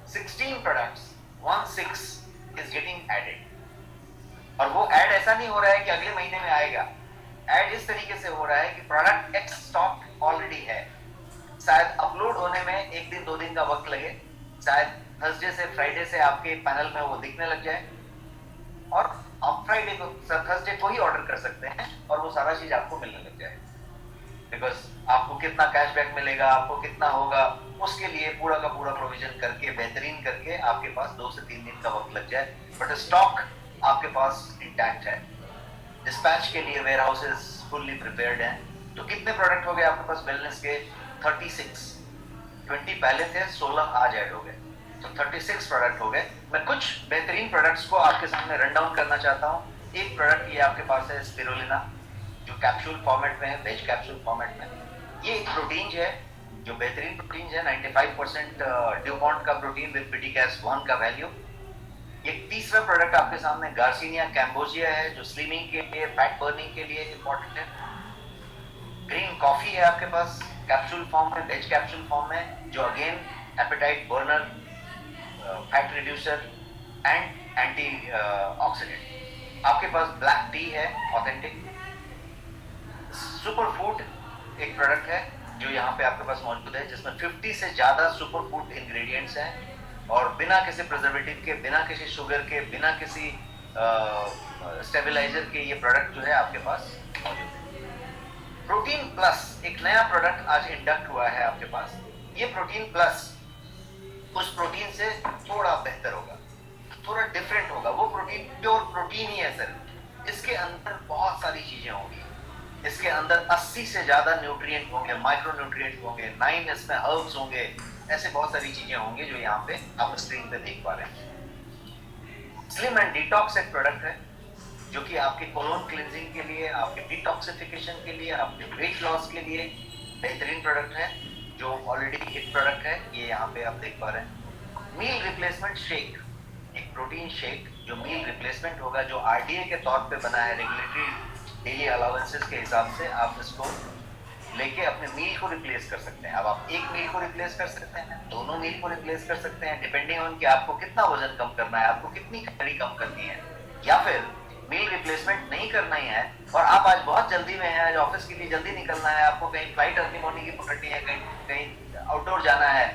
16 products, 16 is getting added। और वो ऐड ऐसा नहीं हो रहा है कि अगले महीने में आएगा। ऐड इस तरीके से हो रहा है कि प्रोडक्ट एक्स स्टॉक ऑलरेडी है, शायद अपलोड होने में 1 दिन 2 दिन का वक्त लगे, शायद थर्सडे से फ्राइडे से आपके पैनल में वो दिखने लग जाए, और आप फ्राइडे को, थर्सडे को ही ऑर्डर कर सकते हैं और वो सारा चीज आपको मिलने लग जाए। बिकॉज आपको कितना कैशबैक मिलेगा, आपको कितना होगा, उसके लिए पूरा का पूरा प्रोविजन करके, बेहतरीन करके आपके पास 2 से 3 दिन का वक्त लग जाए, बट स्टॉक आपके पास इंटैक्ट है। डिस्पैच के लिए वेयर हाउसेस फुल्ली प्रिपेयर्ड हैं। तो कितने प्रोडक्ट हो गए आपके पास वेलनेस के? 36। 20 पहले थे, 16 आज ऐड हो गए, तो 36 प्रोडक्ट हो गए। मैं कुछ बेहतरीन प्रोडक्ट्स को आपके सामने रन डाउन करना चाहता हूँ। एक प्रोडक्ट ये आपके पास है स्पिरुलिना, जो कैप्सूल फॉर्मेट में है, वेज कैप्सूल फॉर्मेट में। ये एक प्रोटीन है जो बेहतरीन प्रोटीन है, 95% ड्यूपॉन्ट का प्रोटीन विद PTCAS1 का वैल्यू। एक तीसरा प्रोडक्ट आपके सामने गार्सिनिया कैम्बोजिया है, जो स्लिमिंग के लिए, फैट बर्निंग के लिए इंपॉर्टेंट है। ग्रीन कॉफी है आपके पास कैप्सूल फॉर्म में, वेज कैप्सूल फॉर्म में, जो again appetite burner, fat reducer and anti oxidant. आपके पास ब्लैक टी है ऑथेंटिक। सुपर फूड एक प्रोडक्ट है जो यहाँ पे आपके पास मौजूद है, जिसमें 50 से ज्यादा सुपर फूड इंग्रेडिएंट्स हैं, और बिना किसी प्रिजर्वेटिव के, बिना किसी शुगर के, बिना किसी स्टेबलाइजर के ये प्रोडक्ट जो है आपके पास मौजूद है। प्रोटीन प्लस एक नया प्रोडक्ट आज इंडक्ट हुआ है आपके पास। ये प्रोटीन प्लस उस प्रोटीन से थोड़ा बेहतर होगा, थोड़ा डिफरेंट होगा। वो प्रोटीन प्योर प्रोटीन ही है सर, इसके अंदर बहुत सारी चीजें होंगी। इसके अंदर 80 से ज्यादा न्यूट्रिएंट होंगे, माइक्रो न्यूट्रिएंट होंगे, 9 इसमें हर्ब्स होंगे, ऐसे बहुत सारी चीजें होंगी जो यहाँ पे आप स्क्रीन पे देख पा रहे हैं। स्लिम एंड डिटॉक्स एक प्रोडक्ट है जो कि आपके कोलोन क्लिनजिंग के लिए, आपके डिटॉक्सिफिकेशन के लिए, आपके वेट लॉस के लिए बेहतरीन प्रोडक्ट है, जो ऑलरेडी हिट प्रोडक्ट है। ये यहाँ पे आप देख पा रहे हैं। मील रिप्लेसमेंट शेक, एक प्रोटीन शेक जो मील रिप्लेसमेंट होगा, जो RDA के तौर पे बना है, रेगुलेटरी डेली अलाउंसेस के हिसाब से आप इसको लेके अपने मील को रिप्लेस कर सकते हैं। अब आप एक मील को रिप्लेस कर सकते हैं, दोनों मील को रिप्लेस कर सकते हैं, डिपेंडिंग ऑन कि आपको कितना वजन कम करना है, आपको कितनी कैलोरी कम करनी है, या फिर मील रिप्लेसमेंट नहीं करना ही है और आप आज बहुत जल्दी में हैं, आज ऑफिस के लिए जल्दी निकलना है, आपको कहीं फ्लाइट अर्ली मॉर्निंग की पकड़नी है, कहीं आउटडोर जाना है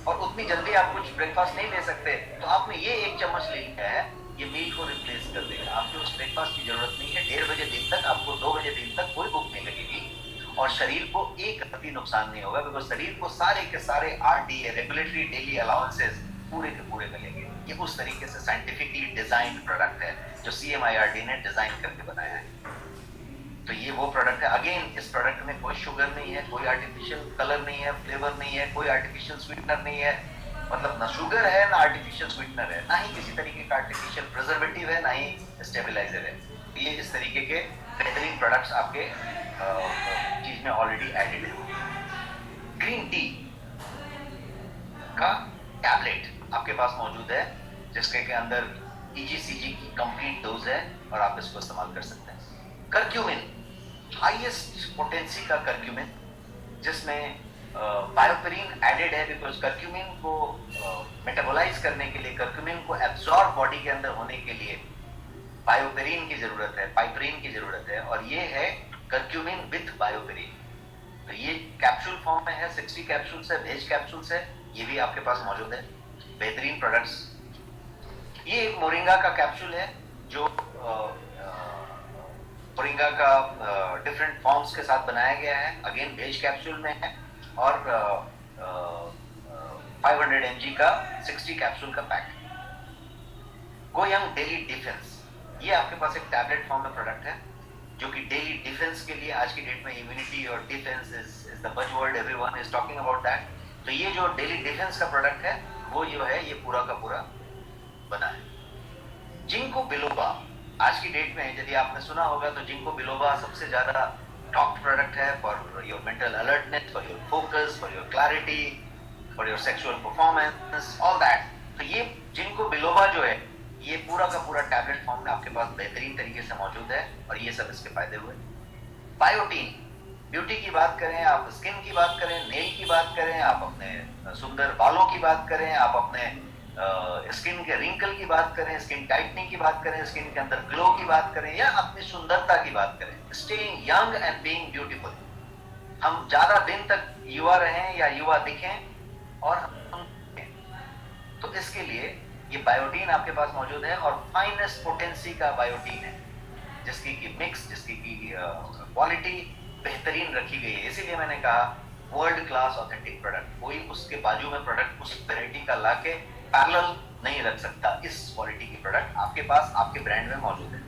और उतनी जल्दी आप कुछ ब्रेकफास्ट नहीं ले सकते, तो आपने ये 1 चम्मच ले लिया है ये मील को रिप्लेस कर देगा। आपको उस ब्रेकफास्ट की जरूरत नहीं है। 1:30 बजे दिन तक आपको 2 बजे दिन तक कोई भूख नहीं लगेगी और शरीर को एक भी नुकसान नहीं होगा, बिकॉज शरीर को सारे के सारे RDA रेगुलेटरी डेली अलाउंसेस पूरे के पूरे मिलेंगे। ये उस तरीके से साइंटिफिकली डिजाइन प्रोडक्ट है जो CMIRD ने डिजाइन करके बनाया है। तो ये वो प्रोडक्ट है। अगेन इस प्रोडक्ट में कोई शुगर नहीं है, कोई आर्टिफिशियल कलर नहीं है, फ्लेवर नहीं है, कोई आर्टिफिशियल स्वीटनर नहीं है। मतलब ना शुगर है ना आर्टिफिशियल स्वीटनर है, ना ही किसी तरीके का आर्टिफिशियल प्रिजर्वेटिव है, ना ही स्टेबलाइजर है। ये इस तरीके के बेहतरीन प्रोडक्ट्स आपके चीज में ऑलरेडी एडेड है। ग्रीन टी का टैबलेट आपके पास मौजूद है जिसके के अंदर EGCG की कंप्लीट डोज है और आप इसको इस्तेमाल कर सकते हैं। कर्क्यूमिन, हाईएस्ट पोटेंसी का कर्क्यूमिन, जिसमें बायोपेरिन एडेड है, बिकॉज कर्क्यूमिन को मेटाबोलाइज करने के लिए, कर्क्यूमिन को एब्जॉर्ब बॉडी के अंदर होने के लिए बायोपेरिन की जरूरत है, पाइपरीन की जरूरत है, और ये है कर्क्यूमिन विथ बायोपेरिन। तो ये कैप्सूल फॉर्म में है, 60 कैप्सूल्स है, वेज कैप्सूल्स है, ये भी आपके पास मौजूद है। बेहतरीन प्रोडक्ट्स। ये एक मोरिंगा का कैप्सूल है जो मोरिंगा का डिफरेंट फॉर्म्स के साथ बनाया गया है। अगेन वेज कैप्सूल में है और 500 mg का 60 कैप्सूल का पैक। गोयंग डेली डिफेंस, ये आपके पास एक टैबलेट फॉर्म में प्रोडक्ट है जो कि डेली डिफेंस के लिए, आज की डेट में इम्यूनिटी और defence is the buzzword, everyone is talking about that. तो ये जो डेली डिफेंस का प्रोडक्ट है वो जो है ये पूरा का पूरा बना है। जिंको बिलोबा, आज की डेट में यदि आपने सुना होगा तो जिंको बिलोबा सबसे ज्यादा टॉप प्रोडक्ट है for your mental alertness, for your focus, for your clarity, for your sexual performance, all that. तो ये जिंको बिलोबा जो है ये पूरा का पूरा टैबलेट फॉर्म में आपके पास बेहतरीन तरीके से मौजूद है और ये सब इसके फायदे हुए। बायोटीन, ब्यूटी की बात करें, आप स्किन की बात करें, नेल की बात करें, आप अपने सुंदर बालों की बात करें, आप अपने स्किन के रिंकल की बात करें, स्किन टाइटनिंग की बात करें, स्किन के अंदर ग्लो की बात करें, या अपनी सुंदरता की बात करें, staying young and being beautiful, हम ज्यादा दिन तक युवा रहें या युवा दिखें और हम, तो इसके लिए ये बायोटीन आपके पास मौजूद है और फाइनेस्ट पोटेंसी का बायोटीन है जिसकी की मिक्स, जिसकी की क्वालिटी बेहतरीन रखी गई है। इसीलिए मैंने कहा वर्ल्ड क्लास ऑथेंटिक प्रोडक्ट, कोई उसके बाजू में प्रोडक्ट उस वेराइटी का लाके पैरेलल नहीं रख सकता। इस क्वालिटी की प्रोडक्ट आपके पास आपके ब्रांड में मौजूद है।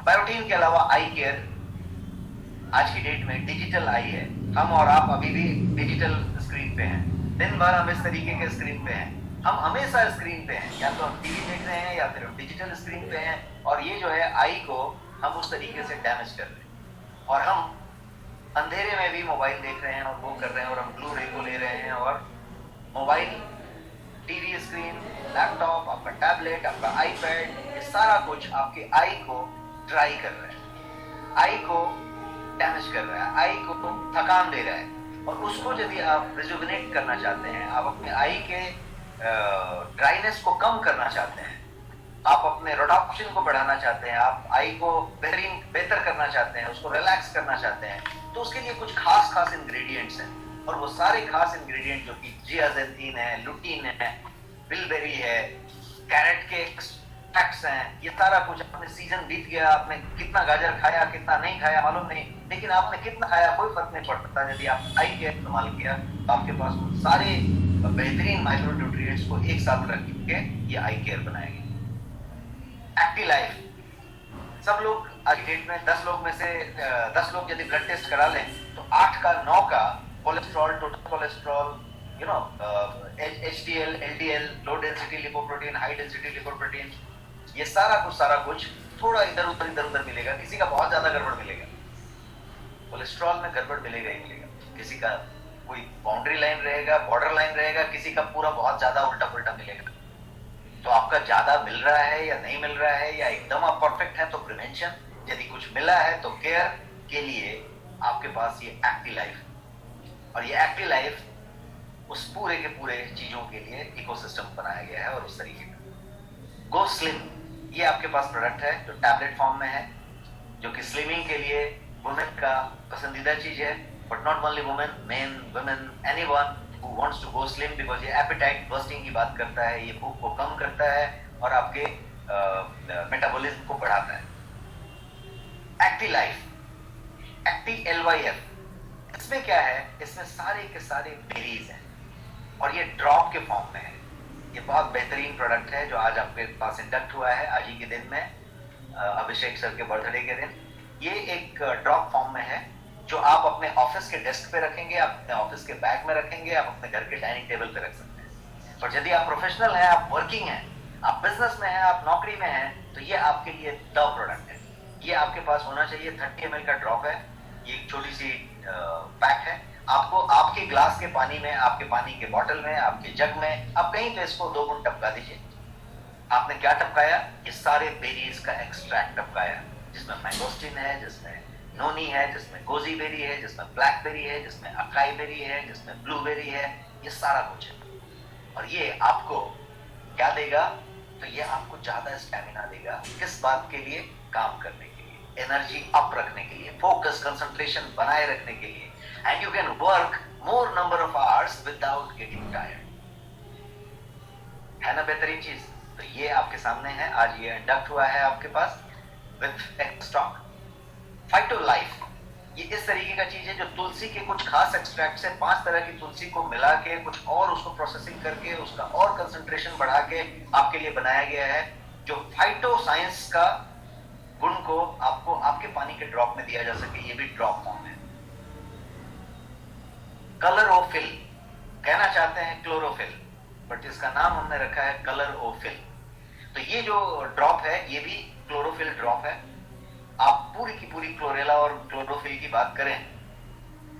बायोटीन के अलावा आई केयर, आज की डेट में डिजिटल आई है, हम और आप अभी भी डिजिटल स्क्रीन पे हैं, दिन भर हम इस तरीके के स्क्रीन पे हैं, हम हमेशा स्क्रीन पे हैं, या तो हम टीवी देख रहे हैं या फिर हम डिजिटल स्क्रीन पे हैं, और ये जो है आई को हम उस तरीके से डैमेज कर रहे हैं और हम अंधेरे में भी मोबाइल देख रहे हैं और वो कर रहे हैं और हम ब्लू रे को ले रहे हैं और मोबाइल, टीवी स्क्रीन, लैपटॉप, आपका टैबलेट, आपका आईपैड, ये सारा कुछ आपके आई को ड्राई कर रहा है, आई को डैमेज कर रहा है, आई को थकान दे रहा है। और उसको यदि आप रिजुविनेट करना चाहते हैं, आप अपने आई के ड्राइनेस को कम करना चाहते हैं, आप अपने रोडॉप्शन को बढ़ाना चाहते हैं, आप आई को बेहतर करना चाहते हैं, उसको रिलैक्स करना चाहते हैं, तो उसके लिए कुछ खास इंग्रेडिएंट्स हैं। और वो सारे खास इंग्रेडिएंट जो कि जियाजेंथीन है, लुटीन है, बिलबेरी है, कैरेट के एक्सट्रैक्ट्स हैं, ये सारा कुछ। आपने सीजन बीत गया, आपने कितना गाजर खाया कितना नहीं खाया मालूम नहीं, लेकिन आपने कितना खाया कोई फर्क नहीं पड़ता। यदि आप आई केयर इस्तेमाल किया तो आपके पास सारे बेहतरीन माइक्रो न्यूट्रिएंट्स को एक साथ रख के ये आई केयर बनाएगी। एक्टिव लाइफ, सब लोग आज डेट में 10 लोग में से 10 लोग यदि ब्लड टेस्ट करा लें तो 8 का 9 का cholesterol, total cholesterol, HDL, LDL, low density lipoprotein, high density lipoprotein, ये सारा कुछ थोड़ा इधर उधर मिलेगा। किसी का बहुत ज्यादा गड़बड़ मिलेगा, कोलेस्ट्रॉल में गड़बड़ मिलेगा ही मिलेगा, किसी का कोई बाउंड्री लाइन रहेगा, बॉर्डर लाइन रहेगा, किसी का पूरा बहुत ज्यादा उल्टा पुल्टा मिलेगा। तो आपका ज्यादा मिल रहा है या नहीं मिल रहा है, या एकदम आप परफेक्ट है तो प्रिवेंशन, यदि कुछ मिला है तो केयर के लिए आपके पास ये एक्टिव लाइफ, और ये एक्टिव लाइफ उस पूरे के पूरे चीजों के लिए इकोसिस्टम बनाया गया है और उस तरीके का। गो स्लिम, ये आपके पास प्रोडक्ट है जो टैबलेट फॉर्म में है, जो कि स्लिमिंग के लिए वुमेन का पसंदीदा चीज है, but not only women, main, women, anyone who wants to go slim, because ये एपेटाइट बर्स्टिंग की बात करता है, ये भूख को कम करता है और आपके मेटाबॉलिज्म को बढ़ाता है। एक्टिलाइफ, एक्टिLYF, इसमें क्या है, इसमें सारे के सारे बेरीज हैं और ये ड्रॉप के फॉर्म में है। ये बहुत बेहतरीन प्रोडक्ट है जो आज आपके पास इंडक्ट हुआ है आज ही के दिन में, अभिषेक सर के बर्थडे के दिन। ये एक ड्रॉप फॉर्म में है जो आप अपने ऑफिस के डेस्क पे रखेंगे, आप अपने ऑफिस के बैग में रखेंगे, आप अपने घर के डाइनिंग टेबल पे रख सकते हैं। और यदि आप प्रोफेशनल हैं, आप वर्किंग हैं, आप बिजनेस में हैं, आप नौकरी में हैं, तो ये आपके लिए द प्रोडक्ट है। ये आपके पास होना चाहिए। 30 ml का ड्रॉप है, ये एक छोटी सी पैक है। आपको आपके ग्लास के पानी में, आपके पानी के बोतल में, आपके जग में, आप कहीं पे इसको 2 बूंद टपका दीजिए। आपने क्या टपकाया, ये सारे बेरीज का एक्सट्रैक्ट टपकाया, जिसमें मैंगोस्टिन है, जिसमें नोनी है, जिसमें गोजी बेरी है, जिसमें ब्लैकबेरी है, जिसमें अकाई बेरी है, जिसमें ब्लूबेरी है, ये सारा कुछ है। और ये आपको क्या देगा, तो ये आपको ज्यादा स्टैमिना देगा। किस बात के लिए, काम करने के लिए, एनर्जी अप रखने के लिए, फोकस कंसंट्रेशन बनाए रखने के लिए, and you can work more number of hours without getting tired. है ना बेहतरीन चीज। तो ये आपके सामने है, आज ये इंडक्ट हुआ है आपके पास विद स्टॉक। फाइटो लाइफ, ये इस तरीके का चीज है जो तुलसी के कुछ खास एक्सट्रैक्ट से 5 तरह की तुलसी को मिला के कुछ और उसको प्रोसेसिंग करके उसका और कंसंट्रेशन बढ़ा के आपके लिए बनाया गया है, जो फाइटो साइंस का गुण को आपको आपके पानी के ड्रॉप में दिया जा सके। ये भी ड्रॉप फॉर्म है। कलरोफिल, कहना चाहते हैं क्लोरोफिल, बट इसका नाम हमने रखा है कलरोफिल। तो ये जो ड्रॉप है ये भी क्लोरोफिल ड्रॉप है। आप पूरी की पूरी क्लोरेला और क्लोरोफिल की बात करें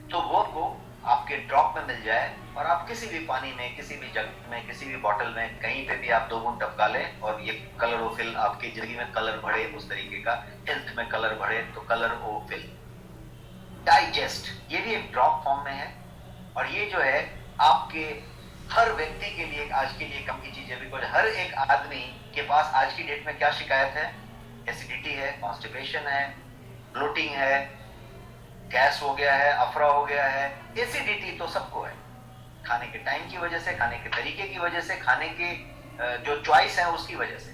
तो वो को आपके ड्रॉप में मिल जाए और आप किसी भी पानी में, किसी भी जग में, किसी भी बॉटल में, कहीं पे भी आप 2 बूंद टपका लें और ये कलरोफिल आपकी जिंदगी में कलर बढ़े, उस तरीके का हेल्थ में कलर बढ़े, तो कलरोफिल। डाइजेस्ट, ये भी एक ड्रॉप फॉर्म में है और ये जो है आपके हर व्यक्ति के लिए आज के लिए कम की चीज है। बिकॉज हर एक आदमी के पास आज की डेट में क्या शिकायत है, एसिडिटी है, कॉन्स्टिपेशन है, ब्लोटिंग है, गैस हो गया है, अफरा हो गया है। एसिडिटी तो सबको है, खाने के टाइम की वजह से, खाने के तरीके की वजह से, खाने के जो चॉइस है उसकी वजह से।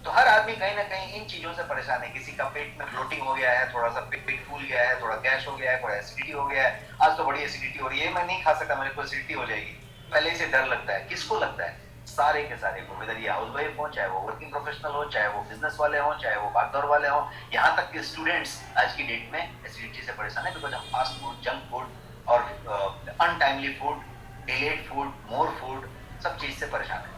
तो हर आदमी कहीं ना कहीं इन चीजों से परेशान है। किसी का पेट में ब्लोटिंग हो गया है, थोड़ा सा पेट फूल गया है, थोड़ा गैस हो गया है, थोड़ा एसिडिटी हो गया है। आज तो बड़ी एसिडिटी हो रही है, मैं नहीं खा सकता, मेरे को एसिडिटी हो जाएगी। पहले ही से डर लगता है। किसको लगता है? सारे के सारे को, इधर ये हाउस वाइफ हो, चाहे वो वर्किंग प्रोफेशनल हो, चाहे वो बिजनेस वाले हो, चाहे वो भागदौड़ वाले हो, यहाँ तक कि स्टूडेंट्स आज की डेट में एसिडिटी से परेशान है। बिकॉज हम फास्ट फूड, जंक फूड और untimely food, delayed food, more food, सब चीज से परेशान है।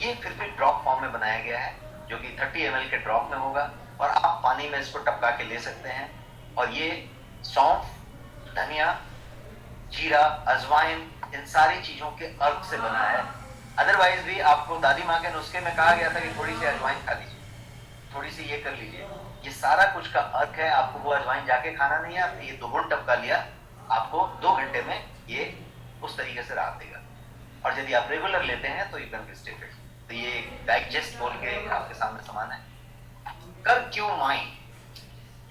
ये फिर भी ड्रॉप फॉर्म में बनाया गया है जो कि 30 ml के ड्रॉप में होगा और आप पानी में इसको टपका के ले सकते हैं। और ये सौंफ, धनिया, जीरा, अजवाइन, इन सारी चीजों के अर्क से बना है। अदरवाइज भी आपको दादी माँ के नुस्खे में कहा गया था कि थोड़ी सी अजवाइन खा लीजिए, थोड़ी सी ये कर लीजिए। ये सारा कुछ का अर्क है। आपको वो अजवाइन जाके खाना नहीं है, आपने ये 2 बूंद टपका लिया, आपको 2 घंटे में ये उस तरीके से राहत देगा। और यदि आप रेगुलर लेते हैं तो यू कैन स्टे फिट। तो ये डाइजेस्ट बोल के आपके सामने सामान है। कर्क्यूमाइन,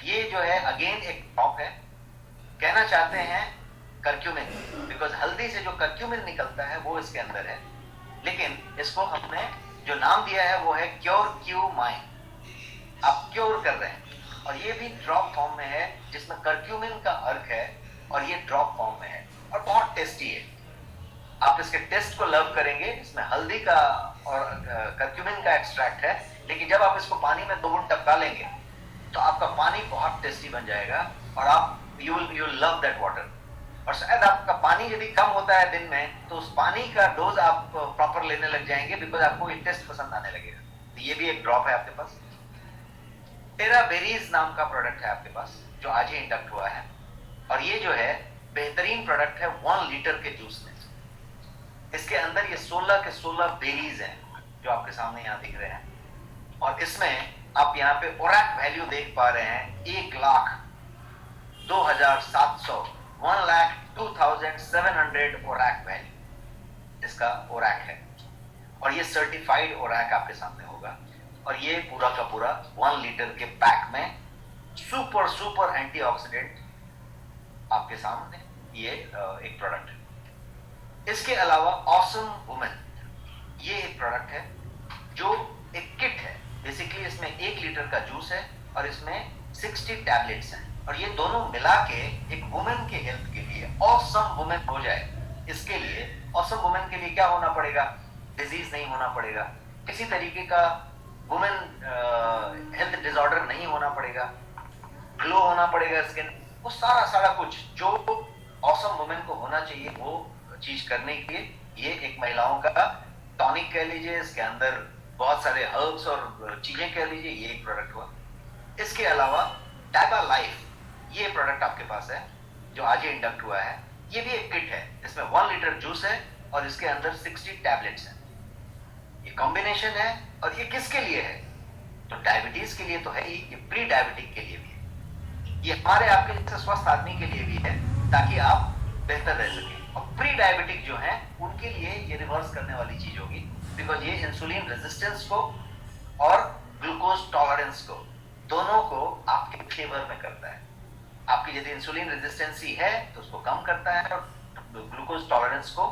ये जो है अगेन एक टॉप है। कहना चाहते हैं कर्क्यूमिन, बिकॉज हल्दी से जो कर्क्यूमिन निकलता है वो इसके अंदर है, लेकिन इसको हमने जो नाम दिया है वो है क्योरक्यूमाइन। आप क्योर कर रहे हैं। और ये भी ड्रॉप फॉर्म में है जिसमें कर्क्यूमिन का अर्क है और ये ड्रॉप फॉर्म में है और बहुत टेस्टी है। आप इसके टेस्ट को लव करेंगे। इसमें हल्दी का और कर्क्यूमिन का एक्सट्रैक्ट है, लेकिन जब आप इसको पानी में 2 बूंद टपका लेंगे तो आपका पानी बहुत टेस्टी बन जाएगा और आप you will love that water. और शायद आपका पानी यदि कम होता है दिन में तो उस पानी का डोज आप प्रॉपर लेने लग जाएंगे, बिकॉज आपको ये टेस्ट पसंद आने लगेगा। तो ये भी एक ड्रॉप है आपके पास। टेरा बेरीज नाम का प्रोडक्ट है आपके पास जो आज ही इंडक्ट हुआ है और ये जो है बेहतरीन प्रोडक्ट है 1 लीटर के जूस में। इसके अंदर ये 16 के 16 बेरीज हैं जो आपके सामने यहाँ दिख रहे हैं और इसमें आप यहाँ पे ओरैक वैल्यू देख पा रहे हैं 1,02,700 1,02,700 ओरैक वैल्यू इसका ओरैक है और ये सर्टिफाइड ओरैक आपके सामने होगा। और ये पूरा का पूरा 1 लीटर के पैक में सुपर एंटीऑक्सीडेंट आपके सामने ये एक प्रोडक्ट है। इसके अलावा ऑसम वुमेन, ये एक प्रोडक्ट है जो एक किट है इसमें 1 लीटर का जूस है और इसमें 60 टैबलेट्स हैं, और ये दोनों मिला के एक वुमेन के हेल्थ के लिए ऑसम वुमेन हो जाए, इसके लिए ऑसम वुमेन के लिए क्या होना पड़ेगा? डिजीज नहीं होना पड़ेगा, किसी तरीके का वुमेन हेल्थ डिसऑर्डर नहीं होना पड़ेगा, ग्लो होना पड़ेगा स्किन, वो सारा कुछ जो ऑसम वुमेन को होना चाहिए वो चीज करने के लिए ये एक महिलाओं का टॉनिक कह लीजिए, इसके अंदर बहुत सारे हर्ब्स और चीजें कह लीजिए, ये एक प्रोडक्ट हुआ। इसके अलावा डायबा लाइफ, ये प्रोडक्ट आपके पास है जो आज ही इंडक्ट हुआ है, ये भी एक किट है, इसमें 1 लीटर जूस है और इसके अंदर 60 टैबलेट्स हैं। ये कॉम्बिनेशन है, और ये किसके लिए है? तो डायबिटीज के लिए तो है ही, ये प्री डायबिटिक के लिए भी है, ये हमारे आपके जैसे स्वस्थ आदमी के लिए भी है ताकि आप बेहतर रह सके। और प्री डायबिटिक जो है उनके लिए ये रिवर्स करने वाली चीज होगी, बिकॉज ये इंसुलिन रेजिस्टेंस को और ग्लूकोज टॉलरेंस को दोनों को आपके फेवर में करता है। आपकी यदि इंसुलिन रेजिस्टेंसी है तो उसको कम करता है और ग्लूकोज टॉलरेंस को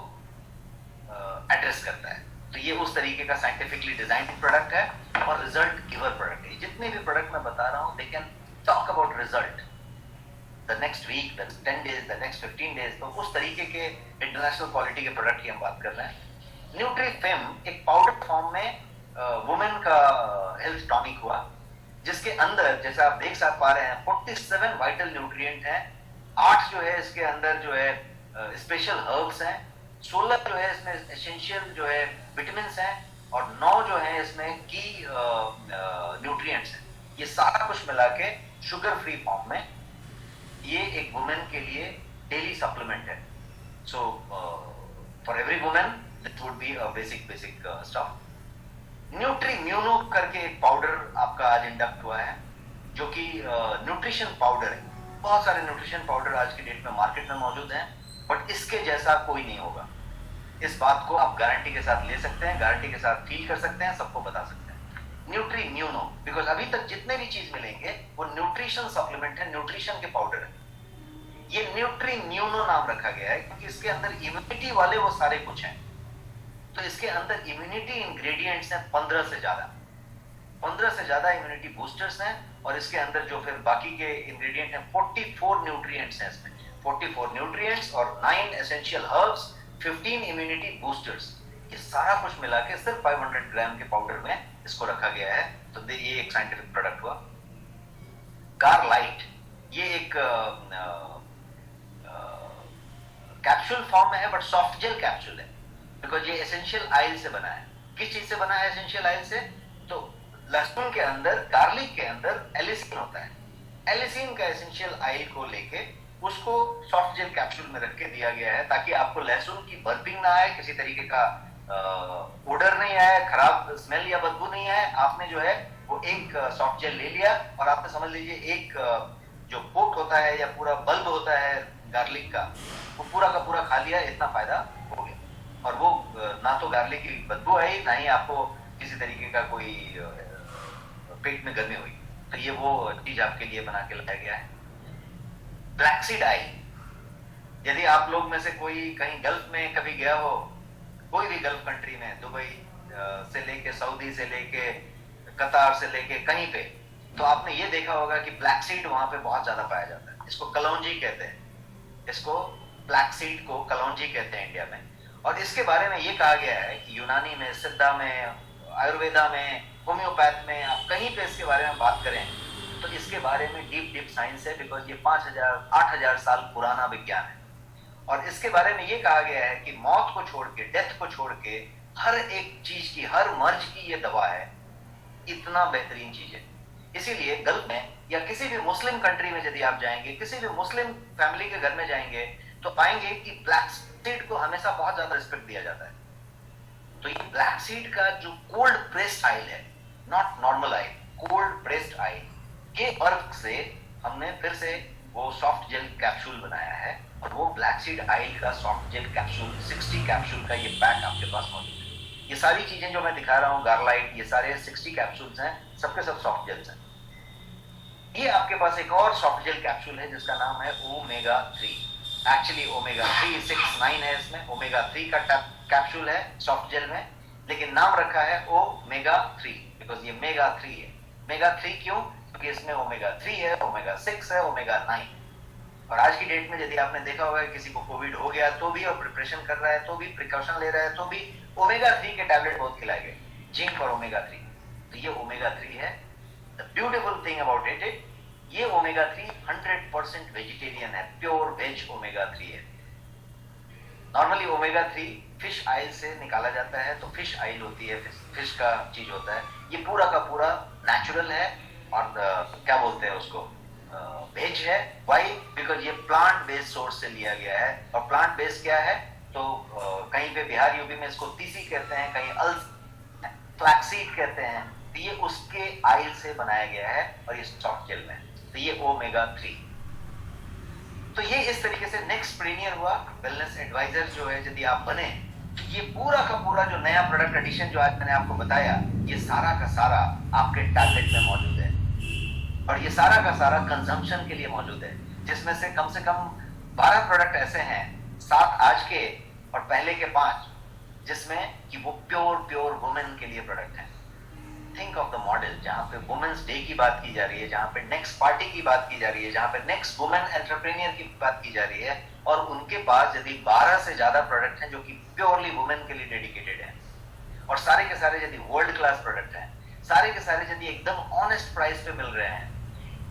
एड्रेस करता है। तो ये उस तरीके का साइंटिफिकली डिजाइन प्रोडक्ट है और रिजल्ट गिवर प्रोडक्ट है। जितने भी प्रोडक्ट मैं बता रहा हूँ they can talk about result the next week, the 10 days, the next 15 days. तो उस तरीके के इंटरनेशनल क्वालिटी के प्रोडक्ट की हम बात कर रहे हैं। न्यूट्रीफिम एक पाउडर फॉर्म में वुमेन का हेल्थ टॉनिक हुआ, जिसके अंदर जैसे आप देख पा रहे हैं 47 वाइटल न्यूट्रिएंट हैं, 8 जो है इसके अंदर जो है स्पेशल हर्ब्स हैं, 16 जो है इसमें एसेंशियल जो है विटामिन्स हैं, और 9 जो है इसमें की न्यूट्रिएंट्स हैं। ये सारा कुछ मिला के शुगर फ्री फॉर्म में ये एक वुमेन के लिए डेली सप्लीमेंट है। So for every women this would be a basic stuff. Nutrimmuno करके एक पाउडर आपका आज इंडक्ट हुआ है, जो कि न्यूट्रिशन पाउडर है। बहुत सारे न्यूट्रिशन पाउडर आज की डेट में मार्केट में मौजूद हैं, बट इसके जैसा कोई नहीं होगा। इस बात को आप गारंटी के साथ ले सकते हैं, गारंटी के साथ फील कर सकते हैं, सबको बता सकते हैं। न्यूट्रीम्यूनो, बिकॉज अभी तक जितने भी चीज मिलेंगे वो न्यूट्रिशन सप्लीमेंट है, न्यूट्रिशन के पाउडर है। ये न्यूट्रीम्यूनो नाम रखा गया है क्योंकि इसके अंदर इम्यूनिटी वाले वो सारे कुछ हैं। तो इसके अंदर इम्यूनिटी इंग्रेडिएंट्स हैं 15 से ज्यादा इम्यूनिटी बूस्टर्स हैं, और इसके अंदर जो फिर बाकी के इंग्रेडिएंट हैं 44 न्यूट्रिएंट्स हैं इसमें, 44 न्यूट्रिएंट्स और 9 एसेंशियल हर्ब्स, 15 इम्यूनिटी बूस्टर्स। ये सारा कुछ मिला के सिर्फ 500 ग्राम के पाउडर में इसको रखा गया है। तो ये एक साइंटिफिक प्रोडक्ट हुआ। गारलाइट, ये एक कैप्सूल फॉर्म में है, बट सॉफ्ट जेल कैप्सूल है, बिकॉज ये एसेंशियल ऑयल से बना है। किस चीज से बना है एसेंशियल ऑयल से? तो लहसुन के अंदर, गार्लिक के अंदर एलिसिन होता है। एलिसिन का एसेंशियल ऑयल को लेके उसको सॉफ्ट जेल कैप्सूल में रख के दिया गया है, ताकि आपको लहसुन की बर्पिंग ना आए, किसी तरीके का ओडर नहीं आए, खराब स्मेल या बदबू नहीं आए। आपने जो है वो एक सॉफ्ट जेल ले लिया और आपने समझ लीजिए एक जो पोट होता है या पूरा बल्ब होता है गार्लिक का, वो पूरा का पूरा खा लिया, इतना फायदा हो गया। और वो ना तो गार्लिक की बदबू आई, ना ही आपको किसी तरीके का कोई पेट में गर्मी हुई। तो ये वो चीज आपके लिए बना के लाया गया है। फ्लैक्सीड ऑयल, यदि आप लोग में से कोई कहीं गल्फ में कभी गया हो, कोई भी गल्फ कंट्री में, दुबई से लेके सऊदी से लेके कतार से लेके कहीं पे, तो आपने ये देखा होगा कि ब्लैक सीड वहां पे बहुत ज्यादा पाया जाता है। इसको कलौंजी कहते हैं, इसको ब्लैक सीड को कलौंजी कहते हैं इंडिया में। और इसके बारे में ये कहा गया है कि यूनानी में, सिद्धा में, आयुर्वेदा में, होम्योपैथ में, आप कहीं पे इसके बारे में बात करें तो इसके बारे में डीप साइंस है, बिकॉज ये 5000-8000 साल पुराना विज्ञान है। और इसके बारे में ये कहा गया है कि मौत को छोड़ के, डेथ को छोड़ के, हर एक चीज की, हर मर्ज की ये दवा है। इतना बेहतरीन चीज है। इसीलिए गल्फ में या किसी भी मुस्लिम कंट्री में यदि आप जाएंगे, किसी भी मुस्लिम फैमिली के घर में जाएंगे, तो पाएंगे कि ब्लैक सीड को हमेशा बहुत ज्यादा रिस्पेक्ट दिया जाता है। तो ये ब्लैक सीड का जो कोल्ड प्रेस्ड ऑयल है, not normal oil, cold pressed oil के वर्क से हमने फिर से वो सॉफ्ट जेल कैप्सूल बनाया है। और वो ब्लैक सीड ऑयल का सॉफ्ट जेल कैप्सूल, 60 कैप्सूल का ये पैक आपके पास मौजूद है। ये सारी चीजें जो मैं दिखा रहा हूँ, गार्लाइट, ये सारे 60 कैप्सूल्स हैं, सबके सब सॉफ्ट जेल्स हैं। ये आपके पास एक और सॉफ्ट जेल कैप्सूल है जिसका नाम है ओमेगा 3। एक्चुअली ओमेगा 3 6 9 है, इसमें ओमेगा 3 का कैप्सूल है सॉफ्ट जेल में, लेकिन नाम रखा है ओमेगा 3 बिकॉज ये मेगा 3 है। ओमेगा 3 क्यों? क्योंकि इसमें ओमेगा 3 है, ओमेगा 6 है, ओमेगा 9। और आज की डेट में यदि आपने देखा होगा किसी को कोविड हो गया तो भी, और प्रिपरेशन कर रहा है तो भी, प्रिकॉशन ले रहा है तो भी ओमेगा 3 के टैबलेट बहुत खिलाए गए, जिंक और ओमेगा 3। तो ये ओमेगा 3 है। The beautiful thing about it, ये ओमेगा 3 100% वेजिटेरियन है, प्योर वेज ओमेगा 3 है। नॉर्मली ओमेगा 3 फिश ऑयल से निकाला जाता है, तो फिश ऑयल होती है, फिश का चीज होता है। ये पूरा का पूरा नेचुरल है और क्या बोलते हैं उसको, वेज है। वाई? बिकॉज ये प्लांट बेस्ड सोर्स से लिया गया है। और प्लांट बेस्ड क्या है, तो कहीं पे बिहार यूपी में इसको तीसी कहते हैं, कहीं फ्लैक्सीड कहते हैं। तो ये उसके ऑयल से बनाया गया है और ये सॉफ्ट जेल में। तो ये ओमेगा 3। तो ये इस तरीके से नेक्स्ट प्रीमियर हुआ वेलनेस एडवाइजर जो है, यदि आप बने, ये पूरा का पूरा जो नया प्रोडक्ट एडिशन जो आज मैंने आपको बताया, ये सारा का सारा आपके टैबलेट में मौजूद है। और ये सारा का सारा कंजम्पशन के लिए मौजूद है, जिसमें से कम 12 प्रोडक्ट ऐसे हैं, 7 आज के और पहले के 5, जिसमें कि वो प्योर वुमेन के लिए प्रोडक्ट है। थिंक ऑफ द मॉडल, जहां पे वुमेन्स डे की बात की जा रही है, जहां पे नेक्स्ट पार्टी की बात की जा रही है, जहां पे नेक्स्ट वुमेन एंटरप्रेन्योर की बात की जा रही है, और उनके पास यदि 12 से ज्यादा प्रोडक्ट हैं जो कि प्योरली वुमेन के लिए डेडिकेटेड है, और सारे के सारे यदि वर्ल्ड क्लास प्रोडक्ट हैं, सारे के सारे यदि एकदम ऑनेस्ट प्राइस पे मिल रहे हैं,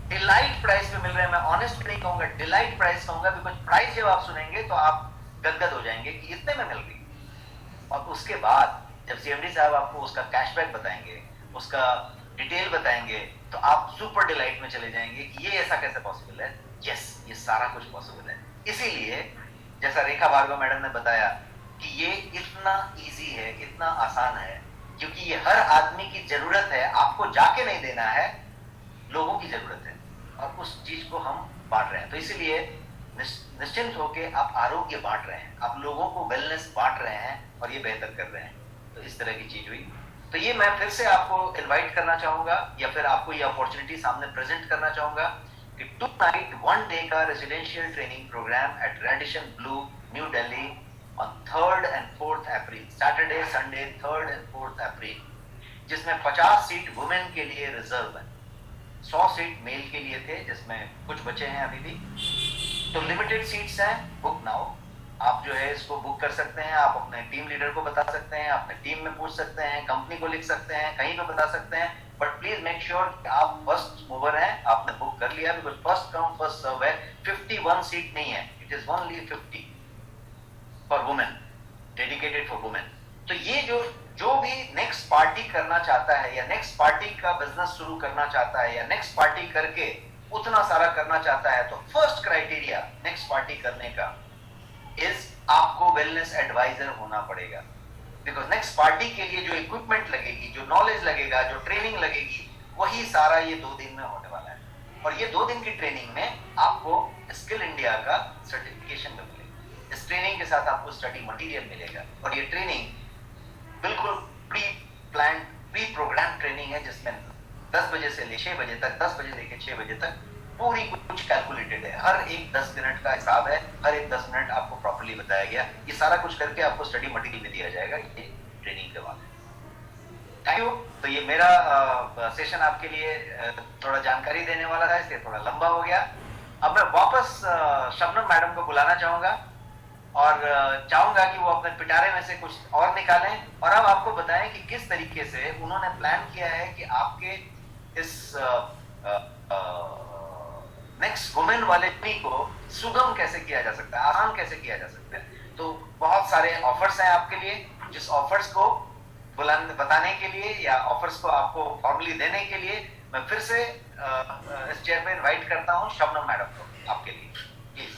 डिलाइट प्राइस पे मिल रहे हैं। मैं ऑनेस्ट नहीं कहूंगा, डिलाइट प्राइस कहूंगा, बिकॉज प्राइस जब आप सुनेंगे तो आप गदगद हो जाएंगे कि इतने में मिल गई। और उसके बाद जब सीएमडी साहब आपको उसका कैशबैक बताएंगे, उसका डिटेल बताएंगे, तो आप सुपर डिलाइट में चले जाएंगे कि ये ऐसा कैसे पॉसिबल है। यस, ये सारा कुछ पॉसिबल है। इसीलिए जैसा रेखा भार्गव मैडम ने बताया कि ये इतना इजी है, इतना आसान है, क्योंकि ये हर आदमी की जरूरत है। आपको जाके नहीं देना है, लोगों की जरूरत है, और उस चीज को हम बांट रहे हैं। तो इसीलिए निश्चिंत होकर आप आरोग्य बांट रहे हैं, आप लोगों को वेलनेस बांट रहे हैं, और ये बेहतर कर रहे हैं। तो इस तरह की चीज हुई। तो ये मैं फिर से आपको इनवाइट करना चाहूंगा, या फिर आपको ये अपॉर्चुनिटी सामने प्रेजेंट करना चाहूंगा कि 2 नाइट 1 डे का residential training program at Radisson Blu, New Delhi, on 3rd and 4th April, Saturday Sunday 3rd and 4th April, जिसमें 50 सीट वुमेन के लिए रिजर्व है, 100 सीट मेल के लिए थे, जिसमें कुछ बचे हैं अभी भी। तो लिमिटेड सीट्स हैं, बुक नाउ। आप जो है इसको बुक कर सकते हैं, आप अपने टीम लीडर को बता सकते हैं, अपने टीम में पूछ सकते हैं, कंपनी को लिख सकते हैं, कहीं पे बता सकते हैं, बट प्लीज मेक श्योर कि आप फर्स्ट मूवर हैं, आपने बुक कर लिया, because first come first serve है। 51 सीट नहीं है, it is only 50 for women, dedicated for women. तो ये जो भी नेक्स्ट पार्टी करना चाहता है, या नेक्स्ट पार्टी का बिजनेस शुरू करना चाहता है, या नेक्स्ट पार्टी करके उतना सारा करना चाहता है, तो फर्स्ट क्राइटेरिया नेक्स्ट पार्टी करने का इज आपको वेलनेस एडवाइजर होना पड़ेगा। बिकॉज नेक्स्ट पार्टी के लिए जो इक्विपमेंट लगेगी, जो नॉलेज लगेगा, जो ट्रेनिंग लगेगी, वही सारा ये 2 दिन में होने वाला है। और ये 2 दिन की ट्रेनिंग में आपको स्किल इंडिया का सर्टिफिकेशन भी मिलेगा। इस ट्रेनिंग के साथ आपको स्टडी मटेरियल मिलेगा, और ये ट्रेनिंग बिल्कुल pre plan, pre program training है, जिसमें 10 बजे से ले 6 बजे तक, 10 बजे लेके 6 बजे तक पूरी कुछ कैलकुलेटेड है। हर एक 10 मिनट का हिसाब है, हर एक 10 मिनट आपको प्रॉपर्ली बताया गया। ये सारा कुछ करके आपको स्टडी मटेरियल में दिया जाएगा ये ट्रेनिंग के बाद। Thank you. तो ये मेरा सेशन आपके लिए थोड़ा जानकारी देने वाला था, इसलिए थोड़ा लंबा हो गया। अब मैं वापस शबनम मैडम को बुलाना चाहूंगा, और चाहूंगा कि वो अपने पिटारे में से कुछ और निकालें, और अब आपको बताएं कि किस तरीके से उन्होंने प्लान किया है कि आपके इस नेक्स्ट वुमेन वाले ट्री को सुगम कैसे किया जा सकता है, आसान कैसे किया जा सकता है। तो बहुत सारे ऑफर्स हैं आपके लिए, जिस ऑफर्स को बताने के लिए, या ऑफर्स को आपको फॉर्मली देने के लिए, मैं फिर से इस चेयर पे इनवाइट करता हूं शबनम मैडम को आपके लिए, please.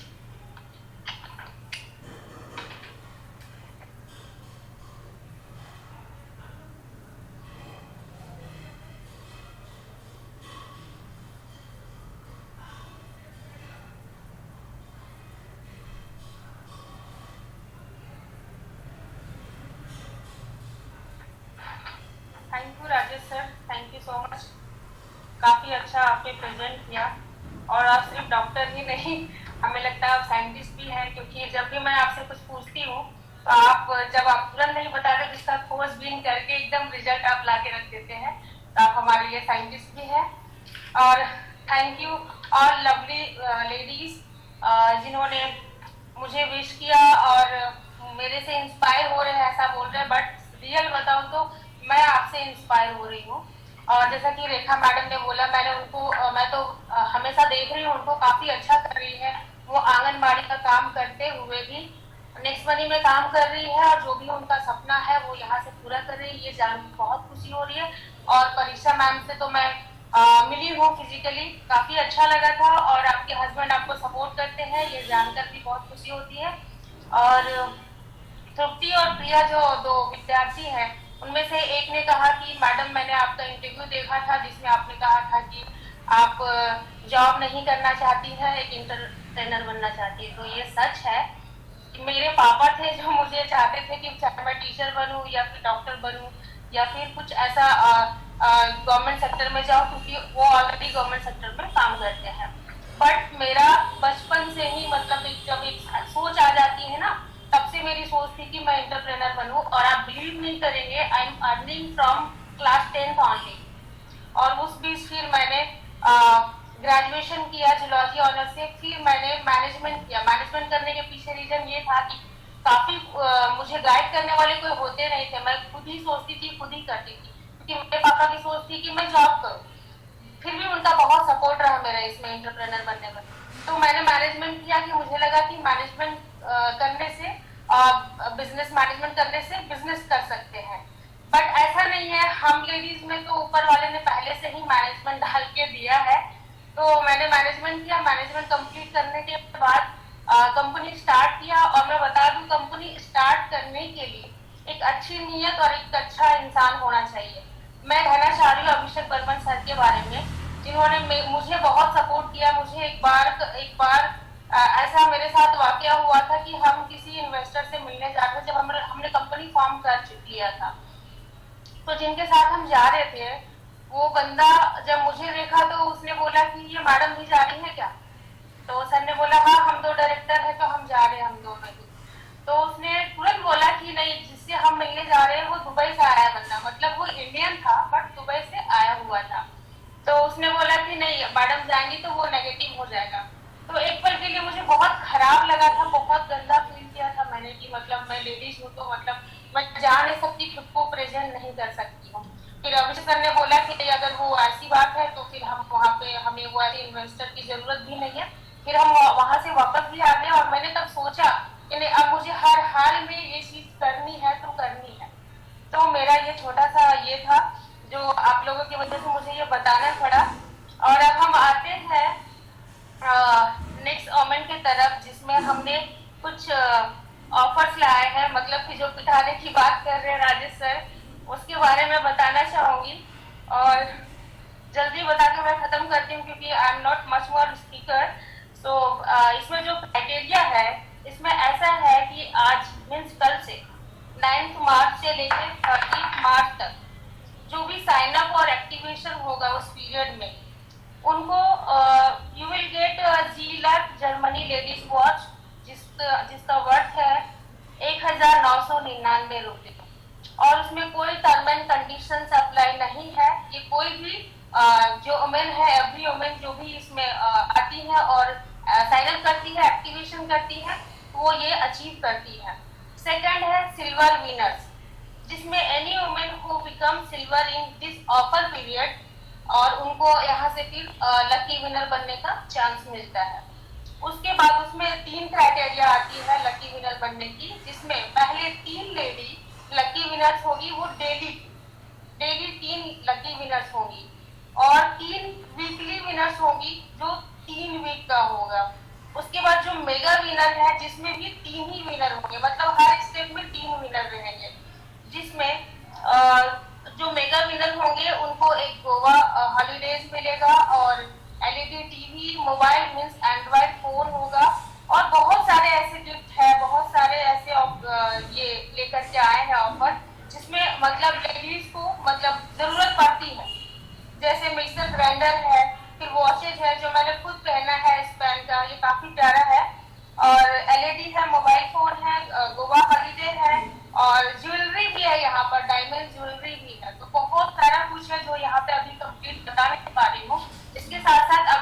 Thank you Rajesh sir, thank you so much. काफ़ी अच्छा आपने प्रेजेंट किया, और आप सिर्फ डॉक्टर ही नहीं, हमें लगता है आप साइंटिस्ट भी हैं, क्योंकि जब भी मैं आपसे कुछ पूछती हूँ तो जब आप तुरंत नहीं बताते, जिसका खोजबीन करके एकदम रिजल्ट आप ला के रख देते हैं, तो आप हमारे हमारे लिए साइंटिस्ट भी है। और thank you all lovely ladies जिन्होंने मुझे विश किया और मेरे से इंस्पायर हो रहे हैं, ऐसा बोल रहे हैं, बट रियल बताऊं तो मैं आपसे इंस्पायर हो रही हूँ। और जैसा कि रेखा मैडम ने बोला, मैं तो हमेशा देख रही हूँ उनको काफी अच्छा कर रही है। वो आंगनबाड़ी का काम करते हुए भी नेक्स्ट मनी में काम कर रही है और जो भी उनका सपना है वो यहाँ से पूरा कर रही है। ये जान के बहुत खुशी हो रही है। और परीक्षा मैम से तो मैं मिली हूँ फिजिकली, काफी अच्छा लगा था। और आपके हस्बैंड आपको सपोर्ट करते हैं, ये जानकर भी बहुत खुशी होती है। और तृप्ति और प्रिया जो दो विद्यार्थी हैं, उनमें से एक ने कहा कि मैडम मैंने आपका इंटरव्यू देखा था जिसमें आपने कहा था कि आप जॉब नहीं करना चाहती है, एक एंटरप्रेन्योर बनना चाहती है। तो ये सच है कि मेरे पापा थे जो मुझे चाहते थे कि चाहे मैं टीचर बनूं या फिर डॉक्टर बनूं या फिर कुछ ऐसा गवर्नमेंट सेक्टर में जाऊं, क्योंकि वो ऑलरेडी गवर्नमेंट सेक्टर में काम करते हैं। बट मेरा बचपन से ही मतलब जब एक सोच आ जाती है ना, तब से मेरी सोच थी कि मैं एंटरप्रेन्योर बनूं। और आप बिलीव नहीं करेंगे, I am earning from class 10th only. और उस बीच फिर मैंने ग्रेजुएशन किया जूलॉजी ऑनर से, फिर मैंने मैनेजमेंट किया। मैनेजमेंट करने के पीछे रीजन ये था कि काफी मुझे गाइड करने वाले कोई होते नहीं थे, मैं खुद ही सोचती थी, खुद ही करती थी, क्योंकि मेरे पापा की सोच थी कि मैं जॉब करूं। फिर भी उनका बहुत सपोर्ट रहा मेरा इसमें एंटरप्रेन्योर बनने में। तो मैंने मैनेजमेंट किया कि मुझे लगा कि मैनेजमेंट करने से बिजनेस मैनेजमेंट करने से बिजनेस कर सकते हैं। बट ऐसा नहीं है, हम लेडीज में तो ऊपर वाले ने पहले से ही मैनेजमेंट डाल के दिया है। तो मैंने मैनेजमेंट किया। मैनेजमेंट कंप्लीट करने के बाद कंपनी स्टार्ट किया। और मैं बता दूं, कंपनी स्टार्ट करने के लिए एक अच्छी नीयत और एक अच्छा इंसान होना चाहिए। मैं कहना चाह रही हूँ अभिषेक बर्मन सर के बारे में, जिन्होंने मुझे बहुत सपोर्ट किया। मुझे एक बार ऐसा मेरे साथ वाकया हुआ था कि हम किसी इन्वेस्टर से मिलने जा रहे थे जब हमने कंपनी फॉर्म कर लिया था। तो जिनके साथ हम जा रहे थे, वो बंदा जब मुझे देखा तो उसने बोला कि ये मैडम भी जा रही है क्या? तो सर ने बोला हाँ, हम दो डायरेक्टर हैं तो हम जा रहे हैं, हम दोनों ही। तो उसने तुरंत बोला कि नहीं, जिससे हम मिलने जा रहे हैं वो दुबई से आया बंदा, मतलब वो इंडियन था बट दुबई से आया हुआ था। तो उसने बोला कि नहीं, मैडम जाएंगी तो वो नेगेटिव हो जाएगा। तो एक पल के लिए मुझे बहुत खराब लगा था, बहुत गंदा फील किया था मैंने कि मतलब मैं लेडीज हूँ तो मतलब मैं जा नहीं सकती, खुद को प्रेजेंट नहीं कर सकती हूँ। फिर अभिषेक सर ने बोला कि अगर वो ऐसी बात है तो फिर हम वहाँ पे, हमें वो ऐसे इन्वेस्टर की जरूरत भी नहीं है। फिर हम वहाँ से वापस भी आ गए। और मैंने तब सोचा कि नहीं, अब मुझे हर हाल में ये चीज करनी है तो करनी है। तो मेरा ये छोटा सा ये था जो आप लोगों की वजह से मुझे ये बताना पड़ा। और अब हम आते हैं नेक्स्ट ओमेन की तरफ, जिसमें हमने कुछ ऑफर्स लाए हैं, मतलब कि जो पिटाने की बात कर रहे हैं राजेश सर, उसके बारे में बताना चाहूंगी। और जल्दी बता के मैं खत्म करती हूँ क्योंकि I am not much more speaker. तो इसमें जो क्राइटेरिया है, इसमें ऐसा है कि आज मीन्स कल से 9 मार्च से लेकर 30 मार्च तक जो भी साइन अप और एक्टिवेशन होगा उस पीरियड में, उनको you will get G-Luck Germany ladies watch, जिसका वर्थ है 1999 रुपये। और उसमें कोई टर्म एंड कंडीशन अप्लाई नहीं है। ये कोई भी जो वुमेन है, एवरी वुमेन जो भी इसमें आती है और साइन अप करती है, एक्टिवेशन करती है, वो ये अचीव करती है। सेकंड है सिल्वर विनर्स, जिसमें any women who become silver in this offer period, और उनको यहाँ से फिर लकी विनर बनने का चांस मिलता है। उसके बाद उसमें 3 क्राइटेरिया आती है लकी विनर बनने की, जिसमें पहले 3 लेडी लकी विनर्स होगी, वो डेली 3 लकी विनर्स होगी। और 3 वीकली विनर्स होगी जो 3 वीक का होगा। उसके बाद जो मेगा विनर है, जिसमें भी 3 ही विनर होंगे, मतलब हर स्टेट में 3 विनर रहेंगे, जिसमें जो मेगा विनर होंगे उनको एक गोवा हॉलीडेज मिलेगा और LED TV, mobile means Android phone होगा। और बहुत सारे ऐसे गिफ्ट है, बहुत सारे ऐसे ये लेकर के आए हैं ऑफर, जिसमें मतलब लेडीज को मतलब जरूरत पड़ती है। जैसे मिक्सर ग्राइंडर है, फिर वॉचेज है जो मैंने खुद पहना है स्पैन का, ये काफी प्यारा है। और LED है, मोबाइल फोन है, गोवा हॉलीडे है, और ज्वेलरी भी है यहाँ पर, डायमंड ज्वेलरी भी है। तो बहुत सारा कुछ है जो यहाँ पे अभी तो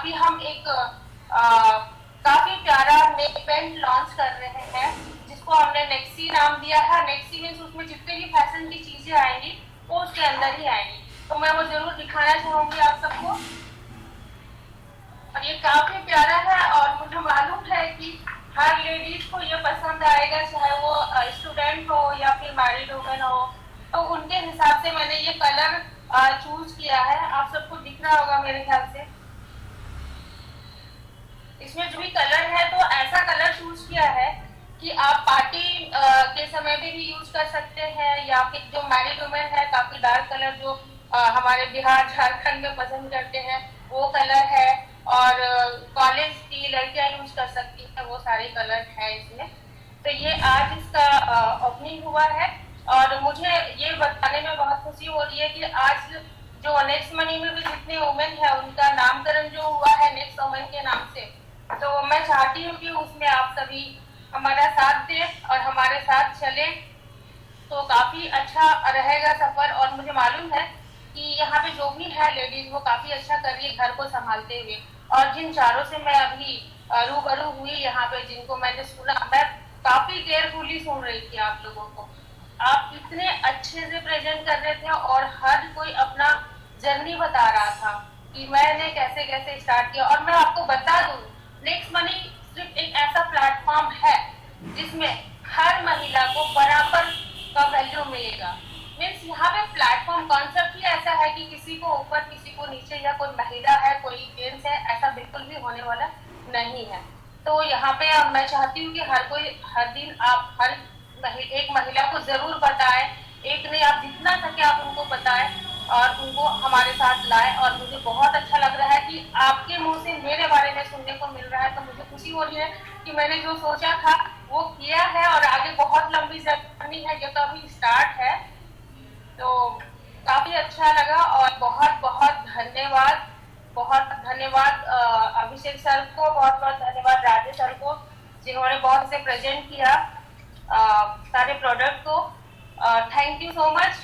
अभी हम एक काफी प्यारा नेक बैंड लॉन्च कर रहे हैं, जिसको हमने नेक्सी नाम दिया है। नेक्सी मीन्स उसमें जितने भी फैशन की चीजें आएंगी वो उसके अंदर ही आएंगी, तो मैं वो जरूर दिखाना चाहूंगी आप सबको। और ये काफी प्यारा है और मुझे मालूम है कि हर लेडीज को ये पसंद आएगा, चाहे वो स्टूडेंट हो या फिर मैरिड वुमेन हो। तो उनके हिसाब से मैंने ये कलर चूज किया है, आप सबको दिख रहा होगा मेरे ख्याल से। इसमें जो भी कलर है तो ऐसा कलर चूज किया है कि आप पार्टी के समय में भी यूज कर सकते हैं, या फिर जो मैरिड वुमेन है काफी डार्क कलर जो हमारे बिहार झारखंड में पसंद करते हैं वो कलर है, और कॉलेज की लड़कियां यूज कर सकती हैं, वो सारे कलर हैं इसमें। तो ये आज इसका ओपनिंग हुआ है और मुझे ये बताने में बहुत खुशी हो रही है कि आज जो नेक्स्ट मनी में भी जितने वुमेन है उनका नामकरण जो हुआ है नेक्स्ट वुमेन के नाम से, तो मैं चाहती हूँ कि उसमें आप सभी हमारा साथ दें और हमारे साथ चले, तो काफी अच्छा रहेगा सफर। और मुझे मालूम है कि यहाँ पे जो भी है लेडीज वो काफी अच्छा कर रही है घर को संभालते हुए। और जिन चारों से मैं अभी रूबरू हुई यहाँ पे, जिनको मैंने सुना, मैं काफी केयरफुली सुन रही थी आप लोगों को। आप इतने अच्छे से प्रेजेंट कर रहे थे और हर कोई अपना जर्नी बता रहा था कि मैंने कैसे कैसे स्टार्ट किया। और मैं आपको बता दूं, नेक्स्ट मनी सिर्फ एक ऐसा प्लेटफॉर्म है जिसमें हर महिला को बराबर का वैल्यू मिलेगा। मीन्स यहाँ पे प्लेटफॉर्म कॉन्सेप्ट ही ऐसा है कि किसी को ऊपर किसी को नीचे, या कोई महिला है कोई जेंट्स है, ऐसा बिल्कुल भी होने वाला नहीं है। तो यहाँ पे मैं चाहती हूँ कि हर कोई हर दिन आप हर एक महिला को जरूर बताएं, एक नहीं आप जितना सके आप उनको बताएं और उनको हमारे साथ लाएं। और मुझे बहुत अच्छा लग रहा है कि आपके मुंह से मेरे बारे में सुनने को मिल रहा है, तो मुझे खुशी हो रही है कि मैंने जो सोचा था वो किया है और आगे बहुत लंबी जर्नी है, ये तो अभी स्टार्ट है। तो काफी अच्छा लगा और बहुत बहुत धन्यवाद, बहुत धन्यवाद अभिषेक सर को, बहुत बहुत धन्यवाद राजेश सर को, जिन्होंने बहुत से प्रेजेंट किया सारे प्रोडक्ट को। Thank you so much.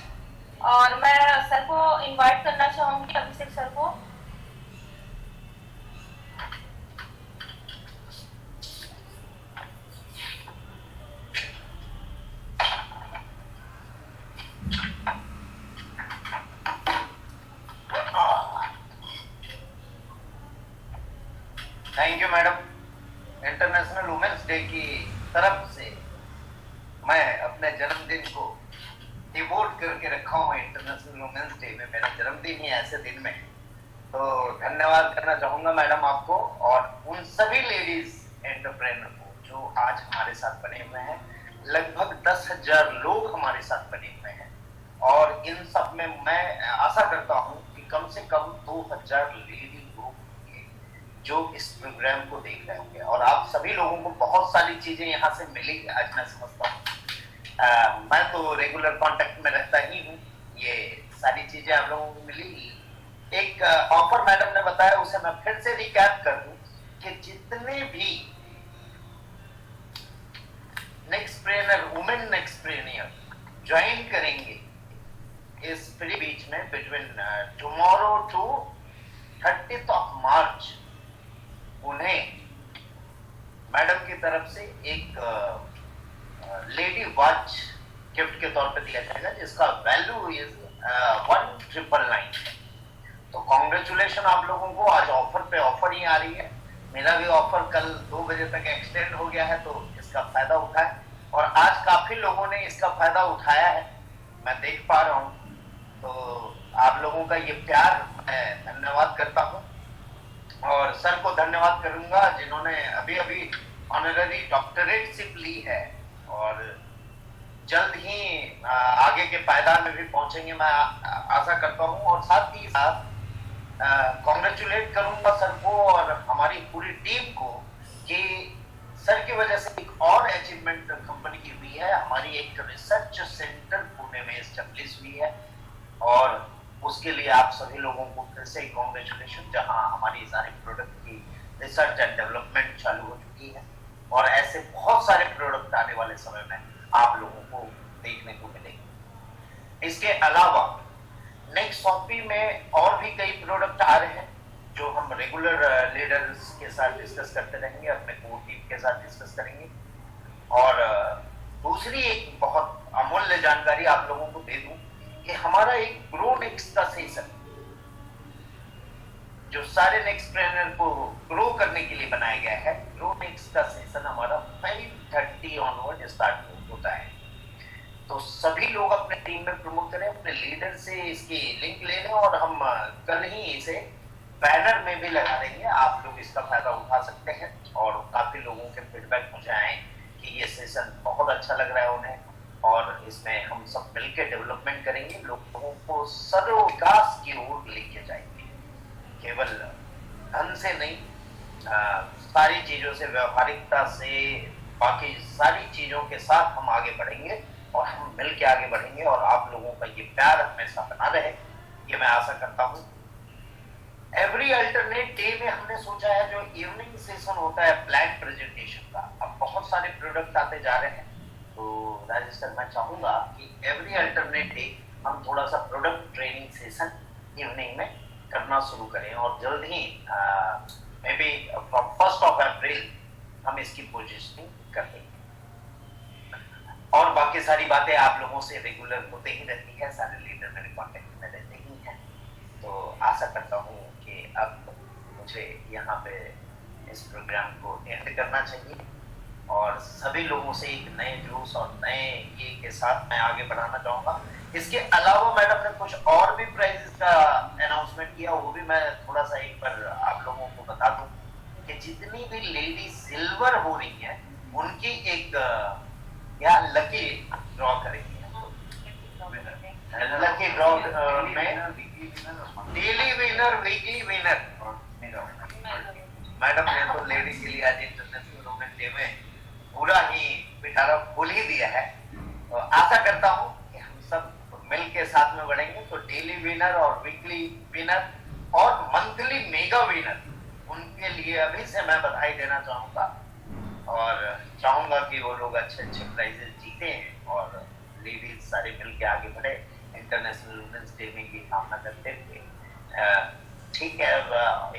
और मैं सर को इनवाइट करना चाहूंगी, अभिषेक सर को। Thank you madam. International women's day की तरफ से मैं अपने जन्मदिन को डिवोट करके रखा हूँ इंटरनेशनल वुमेन्स डे में। मेरा जन्मदिन ही ऐसे दिन में, तो धन्यवाद करना चाहूंगा मैडम आपको और उन सभी लेडीज एंटरप्रेन्योर को जो आज हमारे साथ बने हुए हैं। लगभग 10,000 लोग हमारे साथ बने हुए हैं और इन सब में मैं आशा करता हूँ कि कम से कम 2,000 लेडी लोग जो इस प्रोग्राम को देख रहे होंगे। और आप सभी लोगों को बहुत सारी चीजें यहाँ से मिली आज मैं समझता हूँ। मैं तो रेगुलर कांटेक्ट में रहता ही हूँ, ये सारी चीजें आप लोगों को मिली। एक ऑफर मैडम ने बताया, उसे मैं फिर से रिकैप कर दूं कि जितने भी नेक्स्टप्रेन्योर वुमेन नेक्स्टप्रेन्योर ज्वाइन करेंगे इस फ्री बीच में between tomorrow to 30th of March, उन्हें मैडम की तरफ से एक लेडी वॉच गिफ्ट के तौर पे दिया जाएगा जिसका वैल्यू इज 1,999। तो कॉन्ग्रेचुलेशन आप लोगों को, आज ऑफर पे ऑफर ही आ रही है। मेरा भी ऑफर कल 2 बजे तक एक्सटेंड हो गया है, तो इसका फायदा उठाएं। और आज काफी लोगों ने इसका फायदा उठाया है, मैं देख पा रहा हूँ। तो आप लोगों का ये प्यार मैं धन्यवाद करता हूँ और सर को धन्यवाद करूंगा जिन्होंने अभी अभी ऑनररी डॉक्टरेटशिप ली है और जल्द ही आगे के पायदान में भी पहुंचेंगे, मैं आशा करता हूं। और साथ ही साथ कॉन्ग्रेचुलेट करूंगा सर को और हमारी पूरी टीम को कि सर की वजह से एक और अचीवमेंट कंपनी की हुई है। हमारी एक रिसर्च सेंटर पुणे में एस्टेब्लिश हुई है और उसके लिए आप सभी लोगों को फिर से कॉन्ग्रेचुलेशन, जहां हमारी सारे प्रोडक्ट की रिसर्च एंड डेवलपमेंट चालू हो चुकी है और ऐसे बहुत सारे प्रोडक्ट आने वाले समय में आप लोगों को देखने को मिलेंगे। इसके अलावा नेक्स्ट शॉपी में और भी कई प्रोडक्ट आ रहे हैं जो हम रेगुलर लीडर्स के साथ डिस्कस करते रहेंगे, अपने कोर टीम के साथ डिस्कस करेंगे। और दूसरी एक बहुत अमूल्य जानकारी आप लोगों को दे दूं कि हमारा एक ग्रो नेक्स्ट का सेशन जो सारे नेक्स्ट ट्रेनर को ग्रो करने के लिए बनाया गया है, ग्रो नेक्स्ट का सेशन हमारा 5:30 ऑनवर्ड स्टार्ट होता है। तो सभी लोग अपने टीम में प्रमोट करें, अपने लीडर से इसकी लिंक ले लें और हम कल ही इसे बैनर में भी लगा देंगे। आप लोग इसका फायदा उठा सकते हैं। और काफी लोगों के फीडबैक मुझे आए कि ये सेशन बहुत अच्छा लग रहा है उन्हें और इसमें हम सब मिलकर डेवलपमेंट करेंगे, लोगों को सर्वविकास की ओर लेके जाएंगे। केवल धन से नहीं, सारी चीजों से, व्यवहारिकता से, बाकी सारी चीजों के साथ हम आगे बढ़ेंगे और हम मिल के आगे बढ़ेंगे और आप लोगों का ये प्यार हमेशा बना रहे, ये मैं आशा करता हूँ। एवरी अल्टरनेट डे में हमने सोचा है जो इवनिंग सेशन होता है प्लान प्रेजेंटेशन का, अब बहुत सारे प्रोडक्ट आते जा रहे हैं। तो राजेश सर, मैं चाहूंगा कि एवरी अल्टरनेट डे हम थोड़ा सा प्रोडक्ट ट्रेनिंग सेशन इवनिंग में करना शुरू करें और जल्द ही मे बी फ्रॉम 1 अप्रैल हम इसकी पोजीशनिंग कर देंगे। और बाकी सारी बातें आप लोगों से रेगुलर होते ही रहती है, सारे लीडर मेरे कांटेक्ट में रहते ही हैं। तो आशा करता हूँ कि अब मुझे यहाँ पे इस प्रोग्राम को एंड करना चाहिए और सभी लोगों से एक नए जोश और नए ये के साथ मैं आगे बढ़ाना चाहूँगा। इसके अलावा मैडम ने कुछ और भी प्राइजेस का अनाउंसमेंट किया, वो भी मैं थोड़ा सा एक बार आप लोगों को बता दूं कि जितनी भी लेडी सिल्वर हो रही है उनकी एक या लकी ड्रॉ करेंगे। लकी ड्रॉ में daily winner, weekly winner, madam ने तो लेडी के लिए आज इंटरनेशनल वुमेन डे में पूरा ही पिटारा खोल ही दिया है। तो आशा करता हूँ कि हम सब मिल के साथ में बढ़ेंगे। तो डेली विनर और वीकली विनर और मंथली मेगा विनर, उनके लिए अभी से मैं बधाई देना चाहूंगा और चाहूंगा कि वो लोग अच्छे अच्छे प्राइजेस जीते और लेडीज सारे मिल के आगे बढ़े। इंटरनेशनल वुमेन्स डे में की कामना करते हुए ठीक है,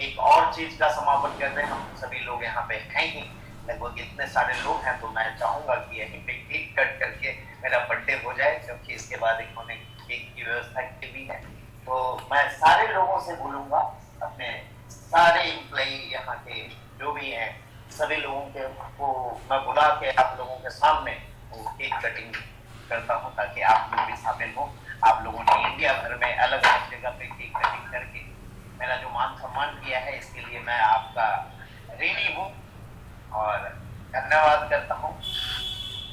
एक और चीज का समापन करते हैं। हम सभी लोग यहाँ पे हैं ही, लगभग इतने सारे लोग हैं, तो मैं चाहूंगा कि यहीं पे केक कट करके मेरा बर्थडे हो जाए, क्योंकि इसके बाद इन्होंने केक की व्यवस्था की भी है। तो मैं सारे लोगों से बोलूंगा, अपने सारे एम्प्लॉई यहाँ के जो भी हैं सभी लोगों के को मैं बुला के आप लोगों के सामने वो केक कटिंग करता हूँ ताकि आप लोग भी शामिल हो। आप लोगों ने इंडिया भर में अलग अलग जगह पे केक कटिंग करके मेरा जो मान सम्मान किया है, इसके लिए मैं आपका ऋणी हूँ और धन्यवाद करता हूँ।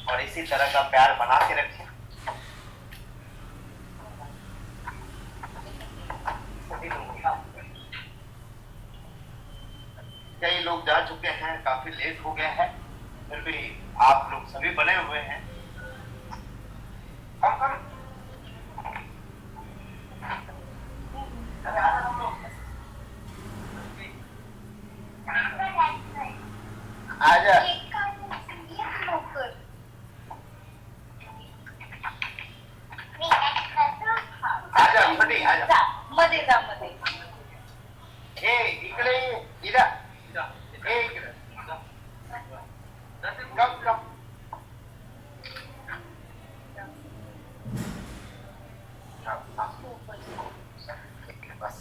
और इसी तरह का प्यार बना के रखें। कई लोग जा चुके हैं, काफी लेट हो गया है, फिर भी आप लोग सभी बने हुए हैं। आजा आजा छोटी आजा मध्ये जा मध्ये। इकडे इधर कम कम बस।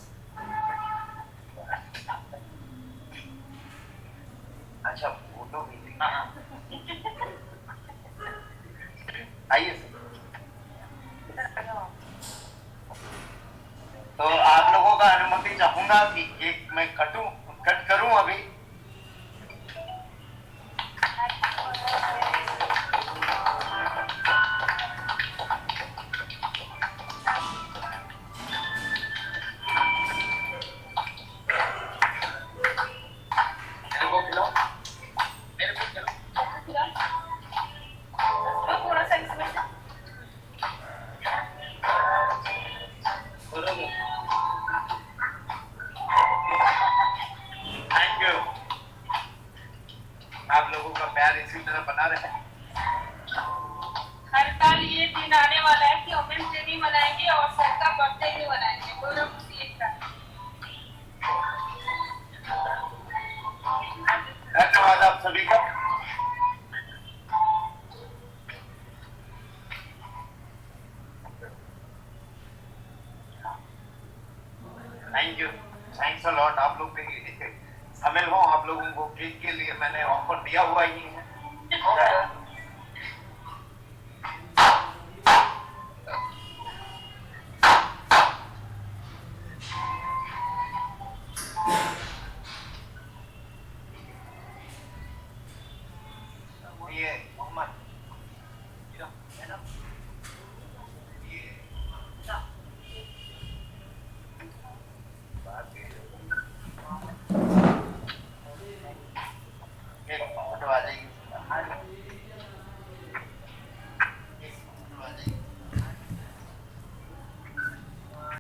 अच्छा फोटो भी आइए। तो आप लोगों का अनुमति चाहूंगा कि केक मैं कट करूं अभी। थोड़ा सा इसमें thank you, thanks a lot. आप लोग भी शामिल हो, आप लोगों को केक के लिए मैंने ऑफर दिया हुआ ही है। ये मोहम्मद,